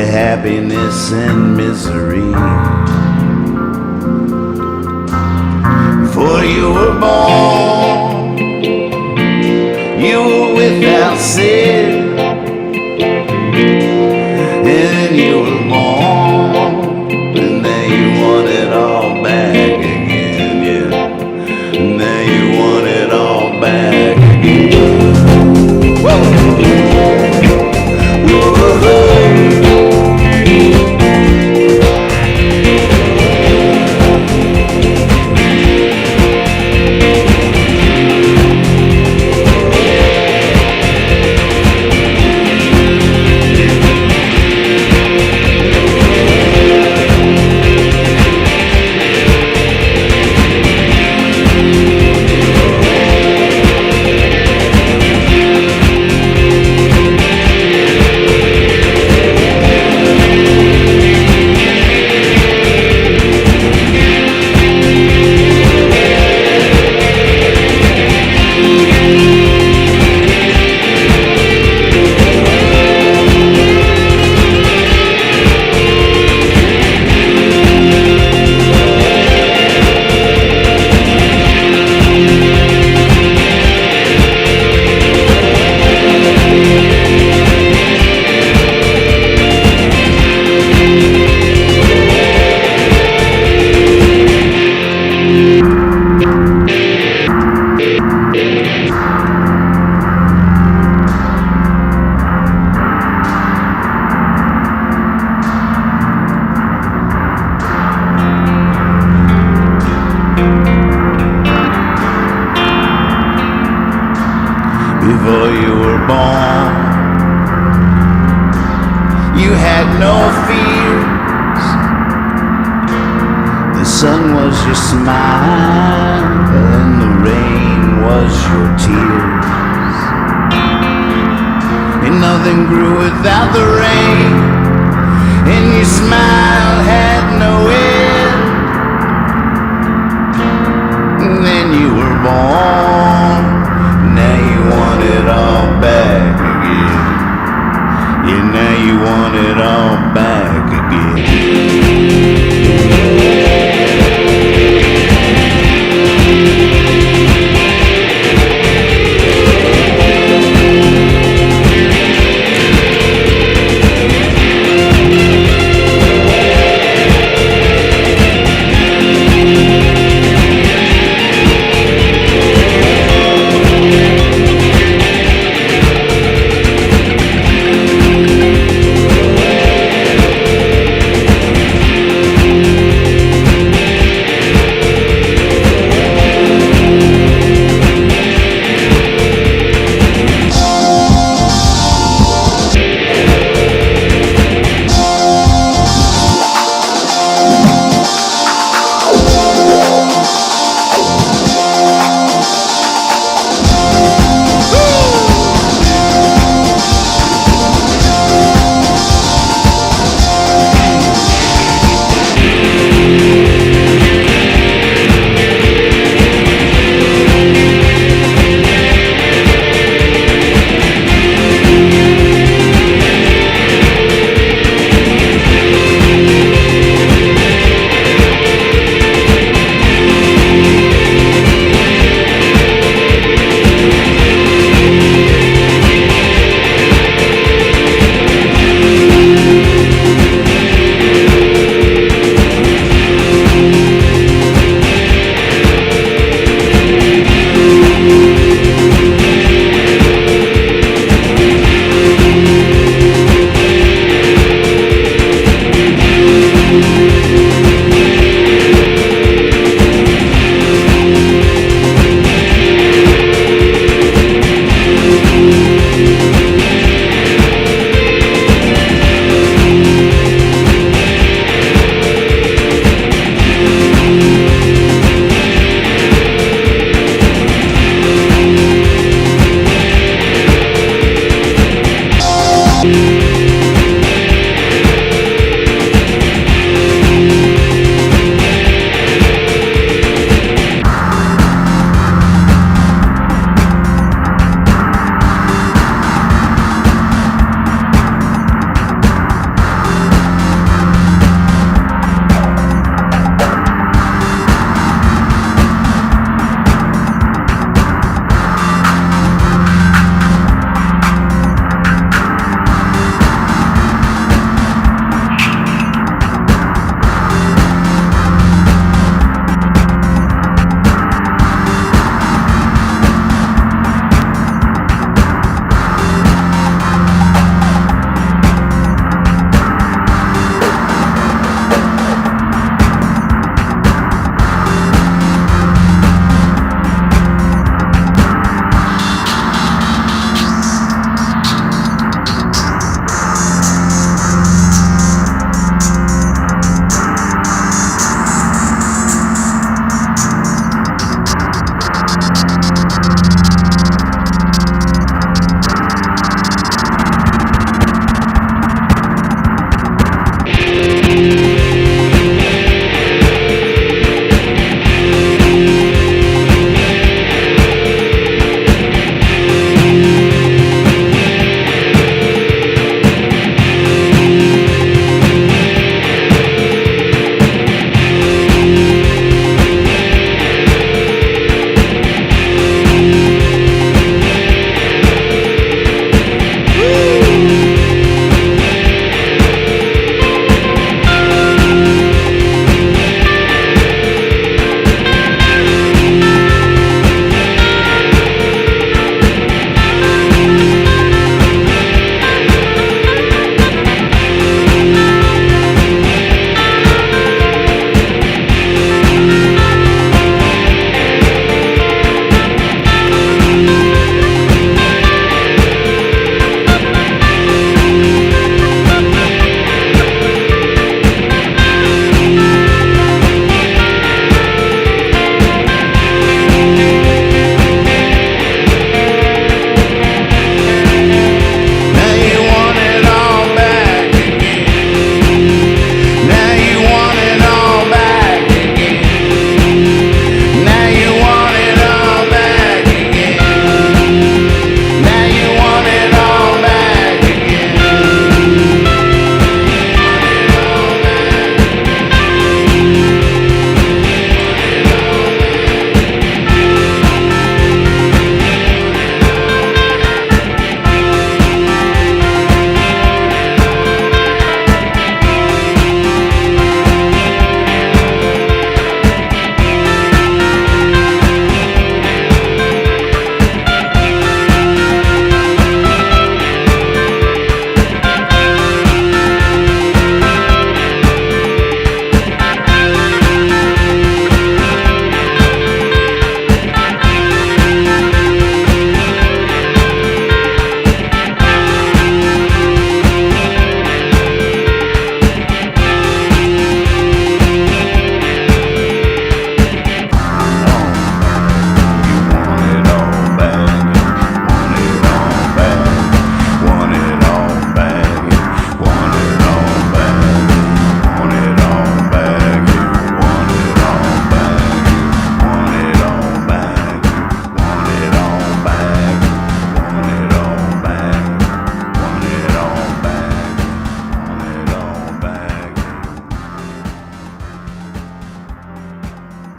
Happiness and misery. Before you were born, you were without sin. And then you were born, and now you want it all back again, yeah. And now you want it all back again. Woo! Woo-hoo-hoo. before you were born. You had no fears. The sun was your smile, and the rain was your tears. And nothing grew without the rain, and your smile had no end. And then you were born. Now you want it all back again. Yeah, now you want it all back again.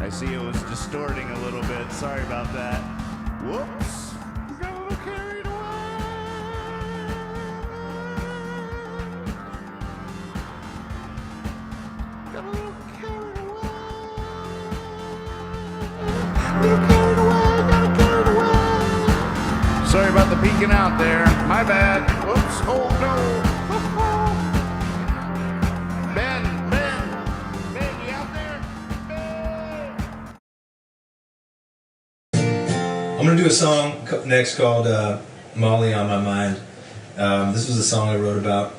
I see it was distorting a little bit. Sorry about that. Whoops. Got a little carried away. Got a little carried away. Got carried away. Sorry about the peeking out there. My bad. Whoops. Oh no. I'm going to do a song next called Molly on My Mind. This was a song I wrote about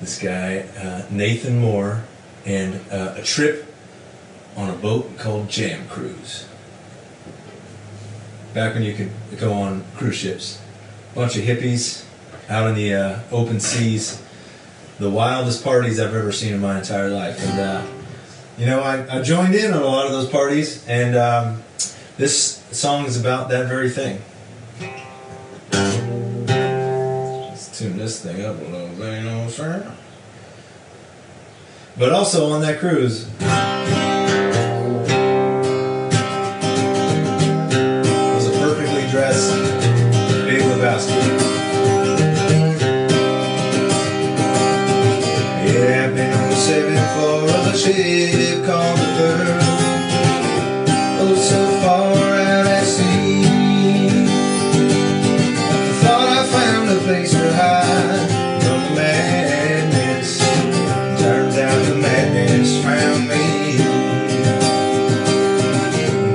this guy, Nathan Moore, and a trip on a boat called Jam Cruise. Back when you could go on cruise ships. A bunch of hippies out in the open seas. The wildest parties I've ever seen in my entire life. And, you know, I joined in on a lot of those parties, and this song is about that very thing. Let's tune this thing up a little bit, you know what I'm saying? But also on that cruise, was a perfectly dressed Big Lebowski. Yeah, I've been on the 7th floor of a ship called the Pearl. Oh, so far out at sea. I thought I found a place to hide from the madness. Turns out the madness found me.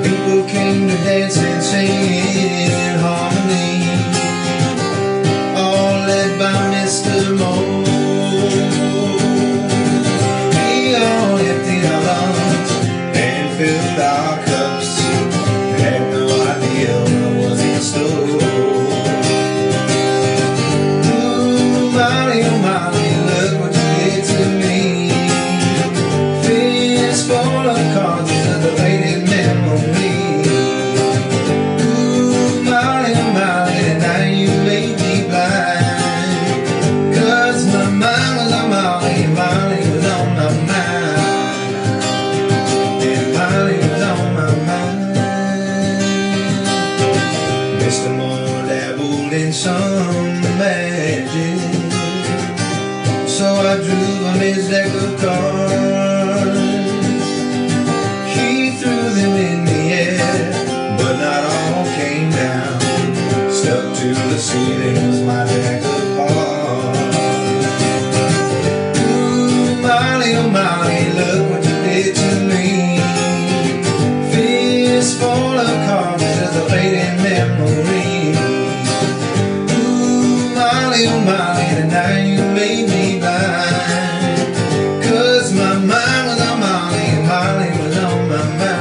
People came to dance and sing in harmony, all led by Mr. Moore. He all emptied our lungs and filled our cups. Had no idea what was in store. Ooh, Molly, oh Molly, look what you did to me. Fist full of cards of the faded memory. Ooh, Molly, oh Molly, tonight you made me blind. 'Cause my mind was on Molly, and Molly was on my mind. And Molly was on my mind. Mr. Moore dabbled in some magic, so I drew him his deck of cards. He threw them in the air, but not all came down. Stuck to the ceiling was my deck of hearts. Ooh, Molly, oh Molly, look what you did to me. Fist full of cards as a fading memory. Ooh, Molly, oh Molly, tonight you made me blind. 'Cause my mind was on Molly, and Molly was on my mind.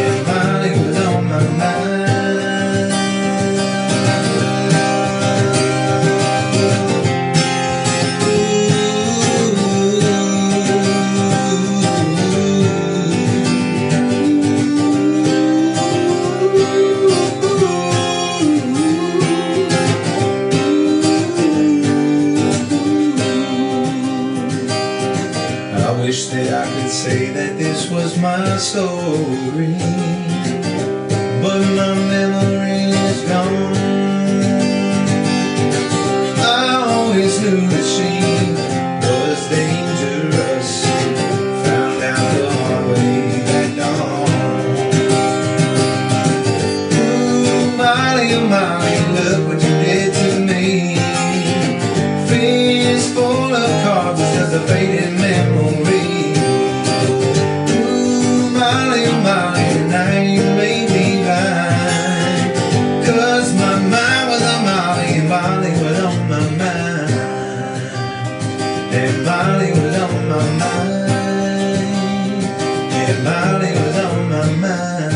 And Molly was on my mind. I wish that I could say that this was my story, but my memory is gone. I always knew that she was dangerous. Found out the hard way at dawn. Ooh, Molly, oh Molly, look what you did to me. Fist full of cards as a faded memory. Ooh, Molly, oh Molly, tonight you made me blind. 'Cause my mind was on Molly, and Molly was on my mind. And Molly was on my mind. And Molly was on my mind.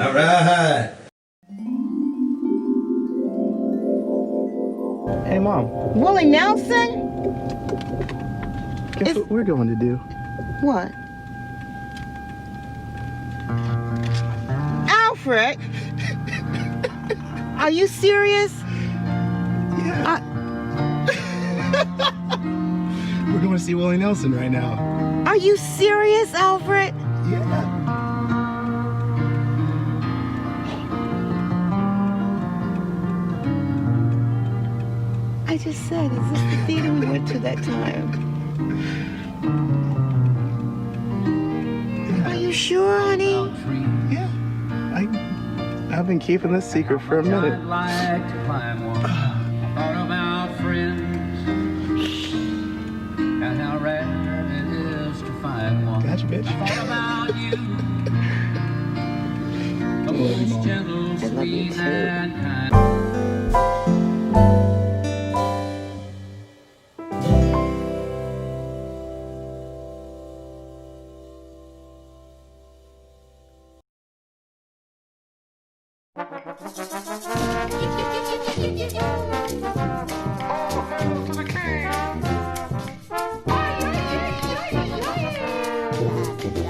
All right. Hey, Mom. Willie Nelson? Guess what we're going to do? What? Alfred? Are you serious? We're going to see Willie Nelson right now. Are you serious, Alfred? Yeah. I just said, is this the theater we went to that time? Are you sure, honey? Yeah. I've been keeping this secret for a minute. I'd like to climb one. Thought of our friends and how rare it is to find one. Gotcha, bitch. Thought about you. The most gentle, sweet, and kind.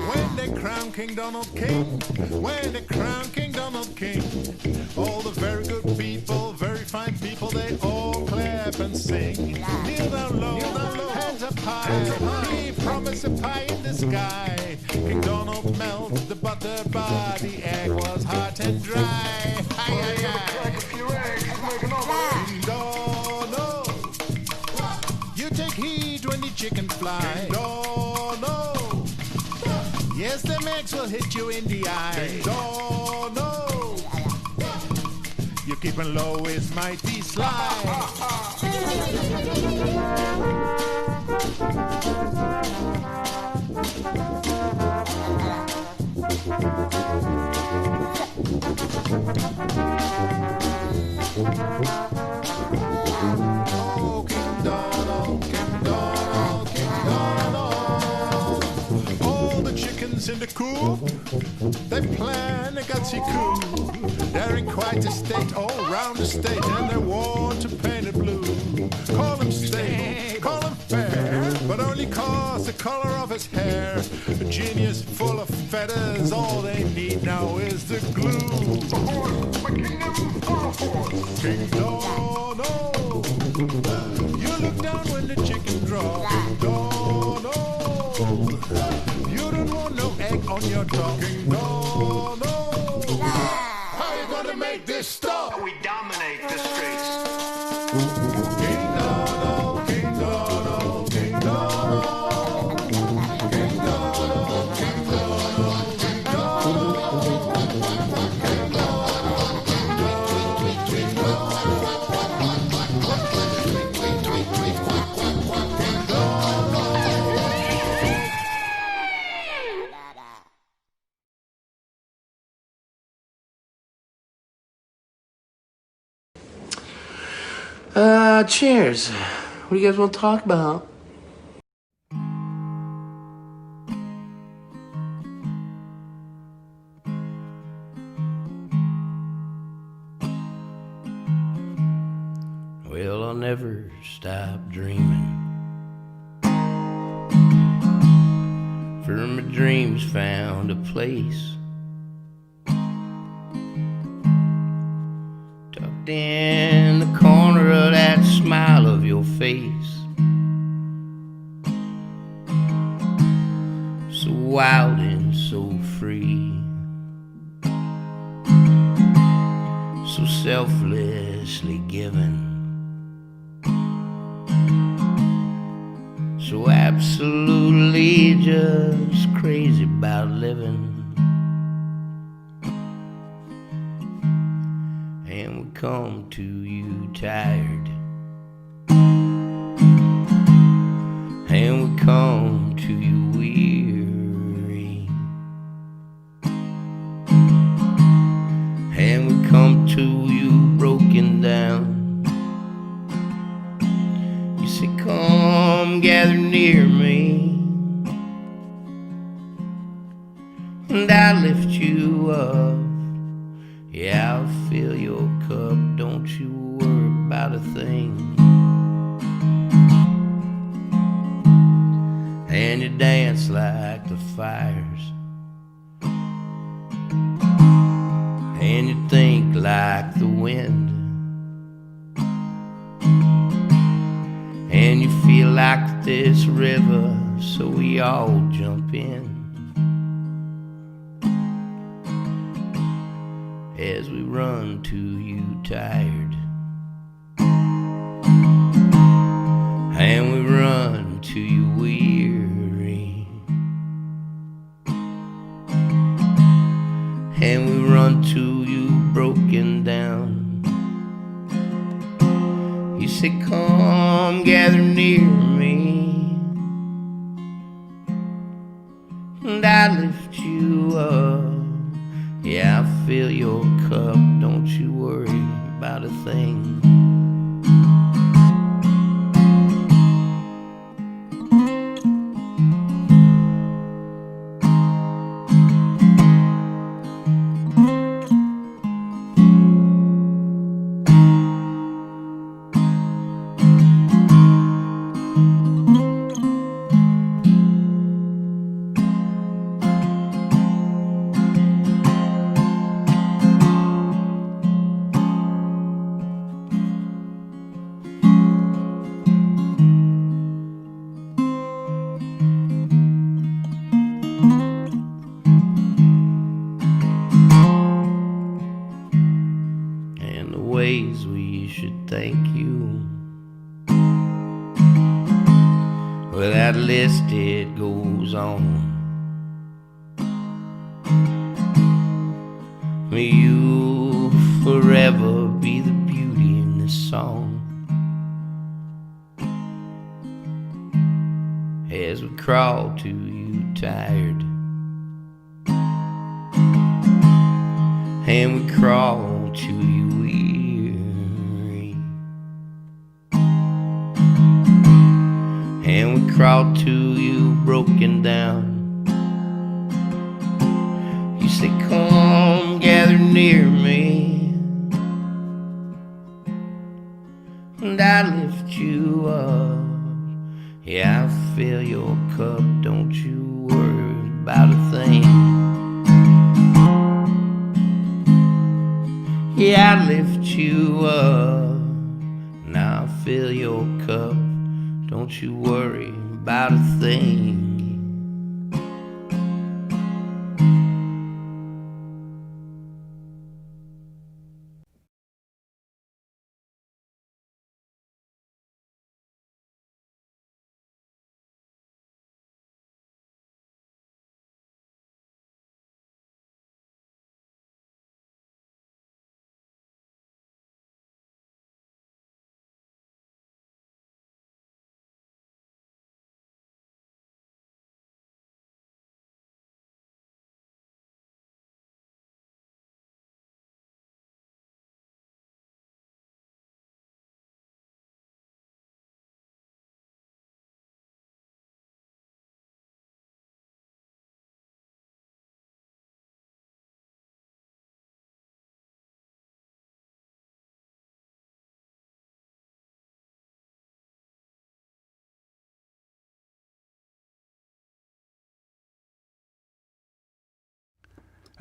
When they crown King Donald King, when they crown King Donald King, all the very good people, very fine people, they all clap and sing. Kneel down low, hands up high, he promised a pie in the sky. King Donald melted the butter, but the egg was hot and dry. King Donald, you take heed when the chickens fly. King Donald, yes, them eggs will hit you in the eye. King Donald, you keeping low is mighty sly. Oh, King Donald, King Donald, King Donald. All the chickens in the coop, they plan a gutsy coup. They're in quite a state, all round the state, and they want to paint it blue. Call him stable, call him fair, but only cause the color of his hair. A genius full of feathers, all they need now is the glue. King Donald, you look down when the chicken drop. King Donald, you don't want no egg on your top. King Donald, how you gonna make this stop? We dominate the streets. King Donald, King Donald, King Donald, King Donald, King Donald, King Cheers. What do you guys want to talk about? Well, I'll never stop dreaming, for my dreams found a place tucked in the corner of that smile of your face, so wild and so free, so selflessly given, so absolutely just crazy about living. And we come to you tired, and we come to you weary, and we come to you broken down. You say, come gather near me, and I lift you up. Yeah, I'll fill your cup, don't you worry about a thing. And you dance like the fires, and you think like the wind, feel like this river, so we all jump in. As we run to you tired, and we run to you weary, and we run to you broken down. You say, come gather near me, and I lift you up. Yeah, I fill your cup, don't you worry about a thing. And the ways we should thank you, well, that list, it goes on. May you forever be the beauty in this song. As we crawl to you tired, and we crawl to you weary, and we crawl to you broken down. You say, come gather near me, and I lift you up. Yeah, I fill your cup, don't you worry about a thing. Yeah, I lift you up, now I fill your cup, don't you worry about a thing.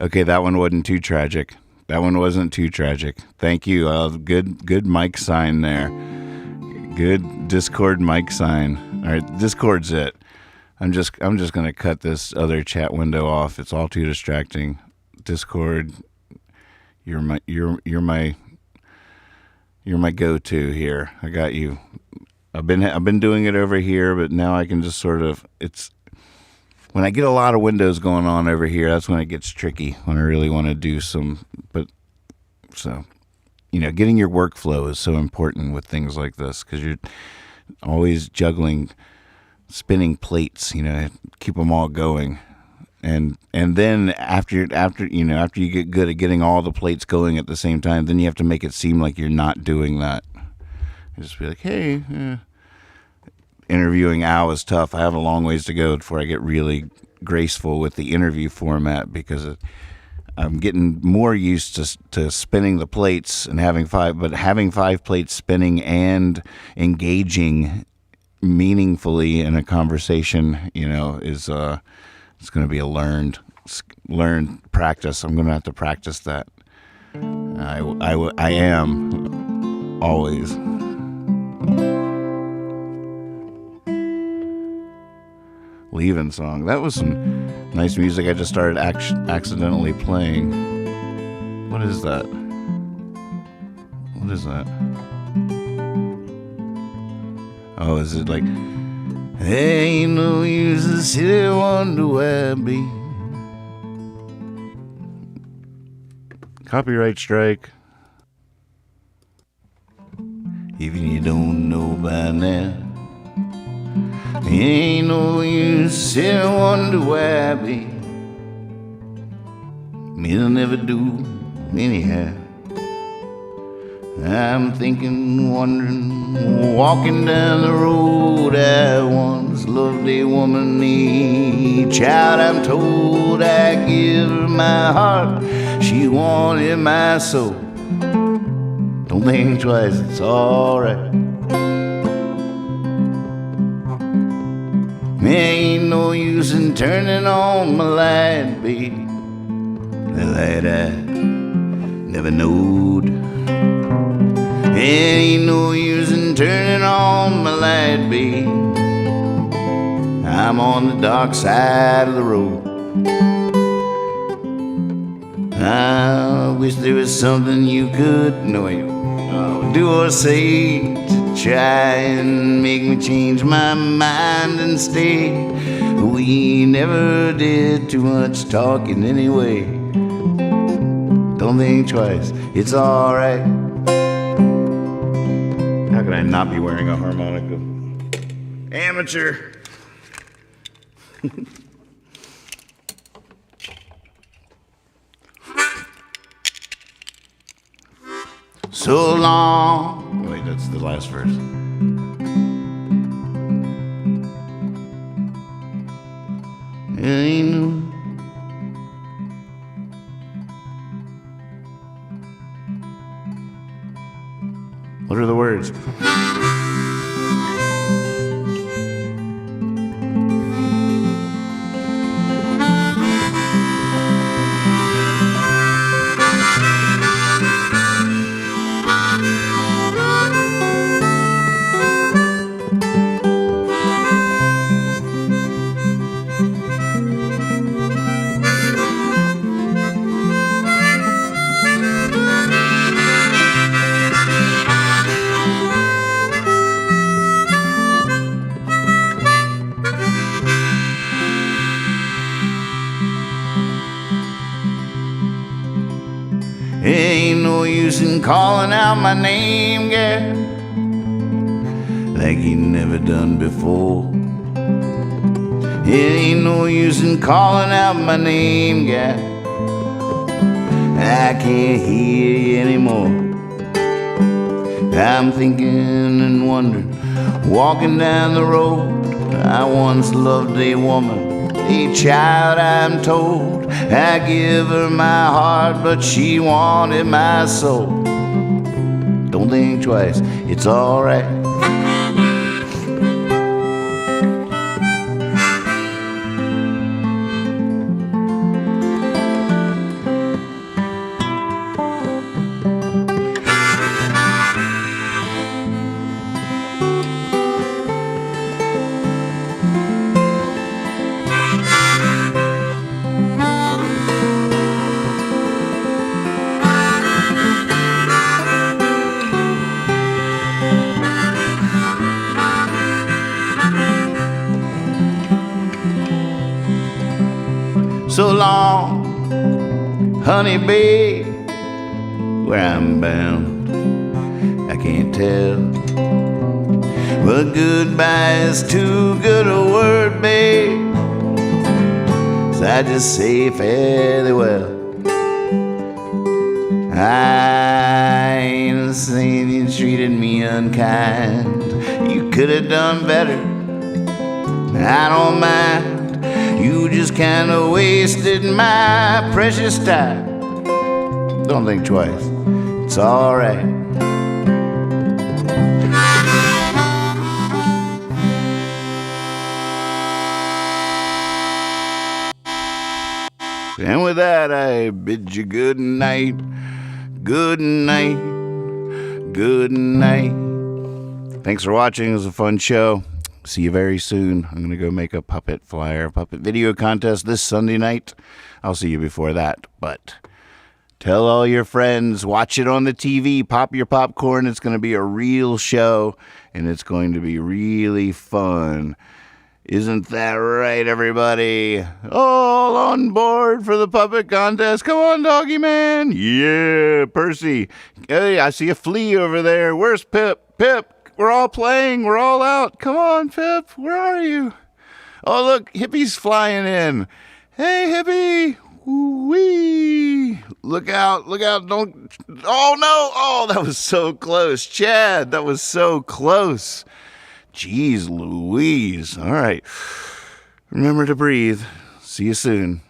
Okay, that one wasn't too tragic. That one wasn't too tragic. Thank you. Good mic sign there. Good Discord mic sign. All right, Discord's it. I'm just gonna cut this other chat window off. It's all too distracting. Discord, you're my go-to here. I got you. I've been doing it over here, but now I can just sort of, it's when I get a lot of windows going on over here, that's when it gets tricky, when I really want to do some, but so, getting your workflow is so important with things like this, because you're always juggling, spinning plates, keep them all going. And then after you get good at getting all the plates going at the same time, then you have to make it seem like you're not doing that. You just be like, hey, interviewing Al is tough. I have a long ways to go before I get really graceful with the interview format, because I'm getting more used to spinning the plates and having five plates spinning and engaging meaningfully in a conversation, is it's going to be a learned practice. I'm going to have to practice that. I am always. leaving song. That was some nice music I just started accidentally playing. What is that? What is that? Oh, is it like, ain't no use to sit there wonder where I be. Copyright strike. Even you don't know by now, ain't no use to sit there wonder where I be. It'll never do anyhow. I'm thinking, wondering, walking down the road I once loved a woman, a child I'm told I give her my heart, she wanted my soul. Don't think twice, it's alright. Ain't no use in turning on my light, babe, the light I never knowed. Ain't no use in turning on my light, babe, I'm on the dark side of the road. I wish there was something you could do or say to try and make me change my mind and stay. We never did too much talking anyway. Don't think twice, it's alright. How could I not be wearing a harmonica? Amateur. So long. Wait, that's the last verse. Ain't no. What are the words? Ain't no use in calling out my name, girl, like you never done before. It ain't no use in calling out my name, girl, I can't hear you anymore. I'm thinking and wondering, walking down the road, I once loved a woman, a child I'm told. I give her my heart, but she wanted my soul. Don't think twice, it's alright. So long, honey babe, where I'm bound, I can't tell. But goodbye is too good a word, babe, so I just say fare thee well. I ain't saying you treated me unkind, you could have done better, I don't mind. You just kinda wasted my precious time. Don't think twice, it's alright. And with that, I bid you good night, good night, good night. Thanks for watching, it was a fun show. see you very soon. I'm going to go make a puppet flyer, puppet video contest this Sunday night. I'll see you before that, but tell all your friends, watch it on the TV, pop your popcorn. It's going to be a real show, and it's going to be really fun. Isn't that right, everybody? All on board for the puppet contest. Come on, doggy man. Yeah, Percy. Hey, I see a flea over there. Where's Pip? Pip, we're all playing. We're all out. Come on, Pip. Where are you? Oh, look, Hippy's flying in. Hey, Hippy. Wee. Look out. Look out. Don't. Oh, no. Oh, that was so close. Chad, that was so close. Jeez Louise. All right. Remember to breathe. See you soon.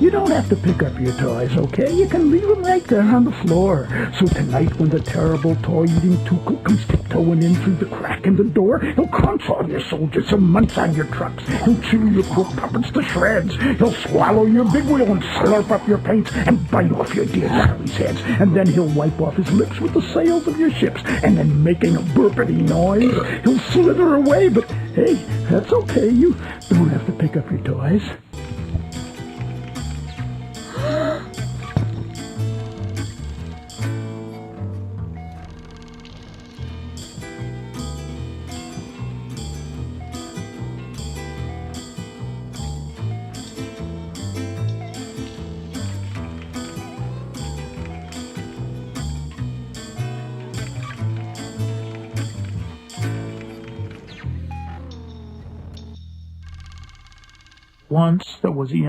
You don't have to pick up your toys, okay? You can leave them right there on the floor. So tonight when the terrible toy-eating Tuchel comes tiptoeing in through the crack in the door, he'll crunch all your soldiers and munch on your trucks. He'll chew your crook puppets to shreds. He'll swallow your big wheel and slurp up your paints and bite off your dear Sally's heads. And then he'll wipe off his lips with the sails of your ships. And then making a burpity noise, he'll slither away. But hey, that's okay. You don't have to pick up your toys. Once there was a young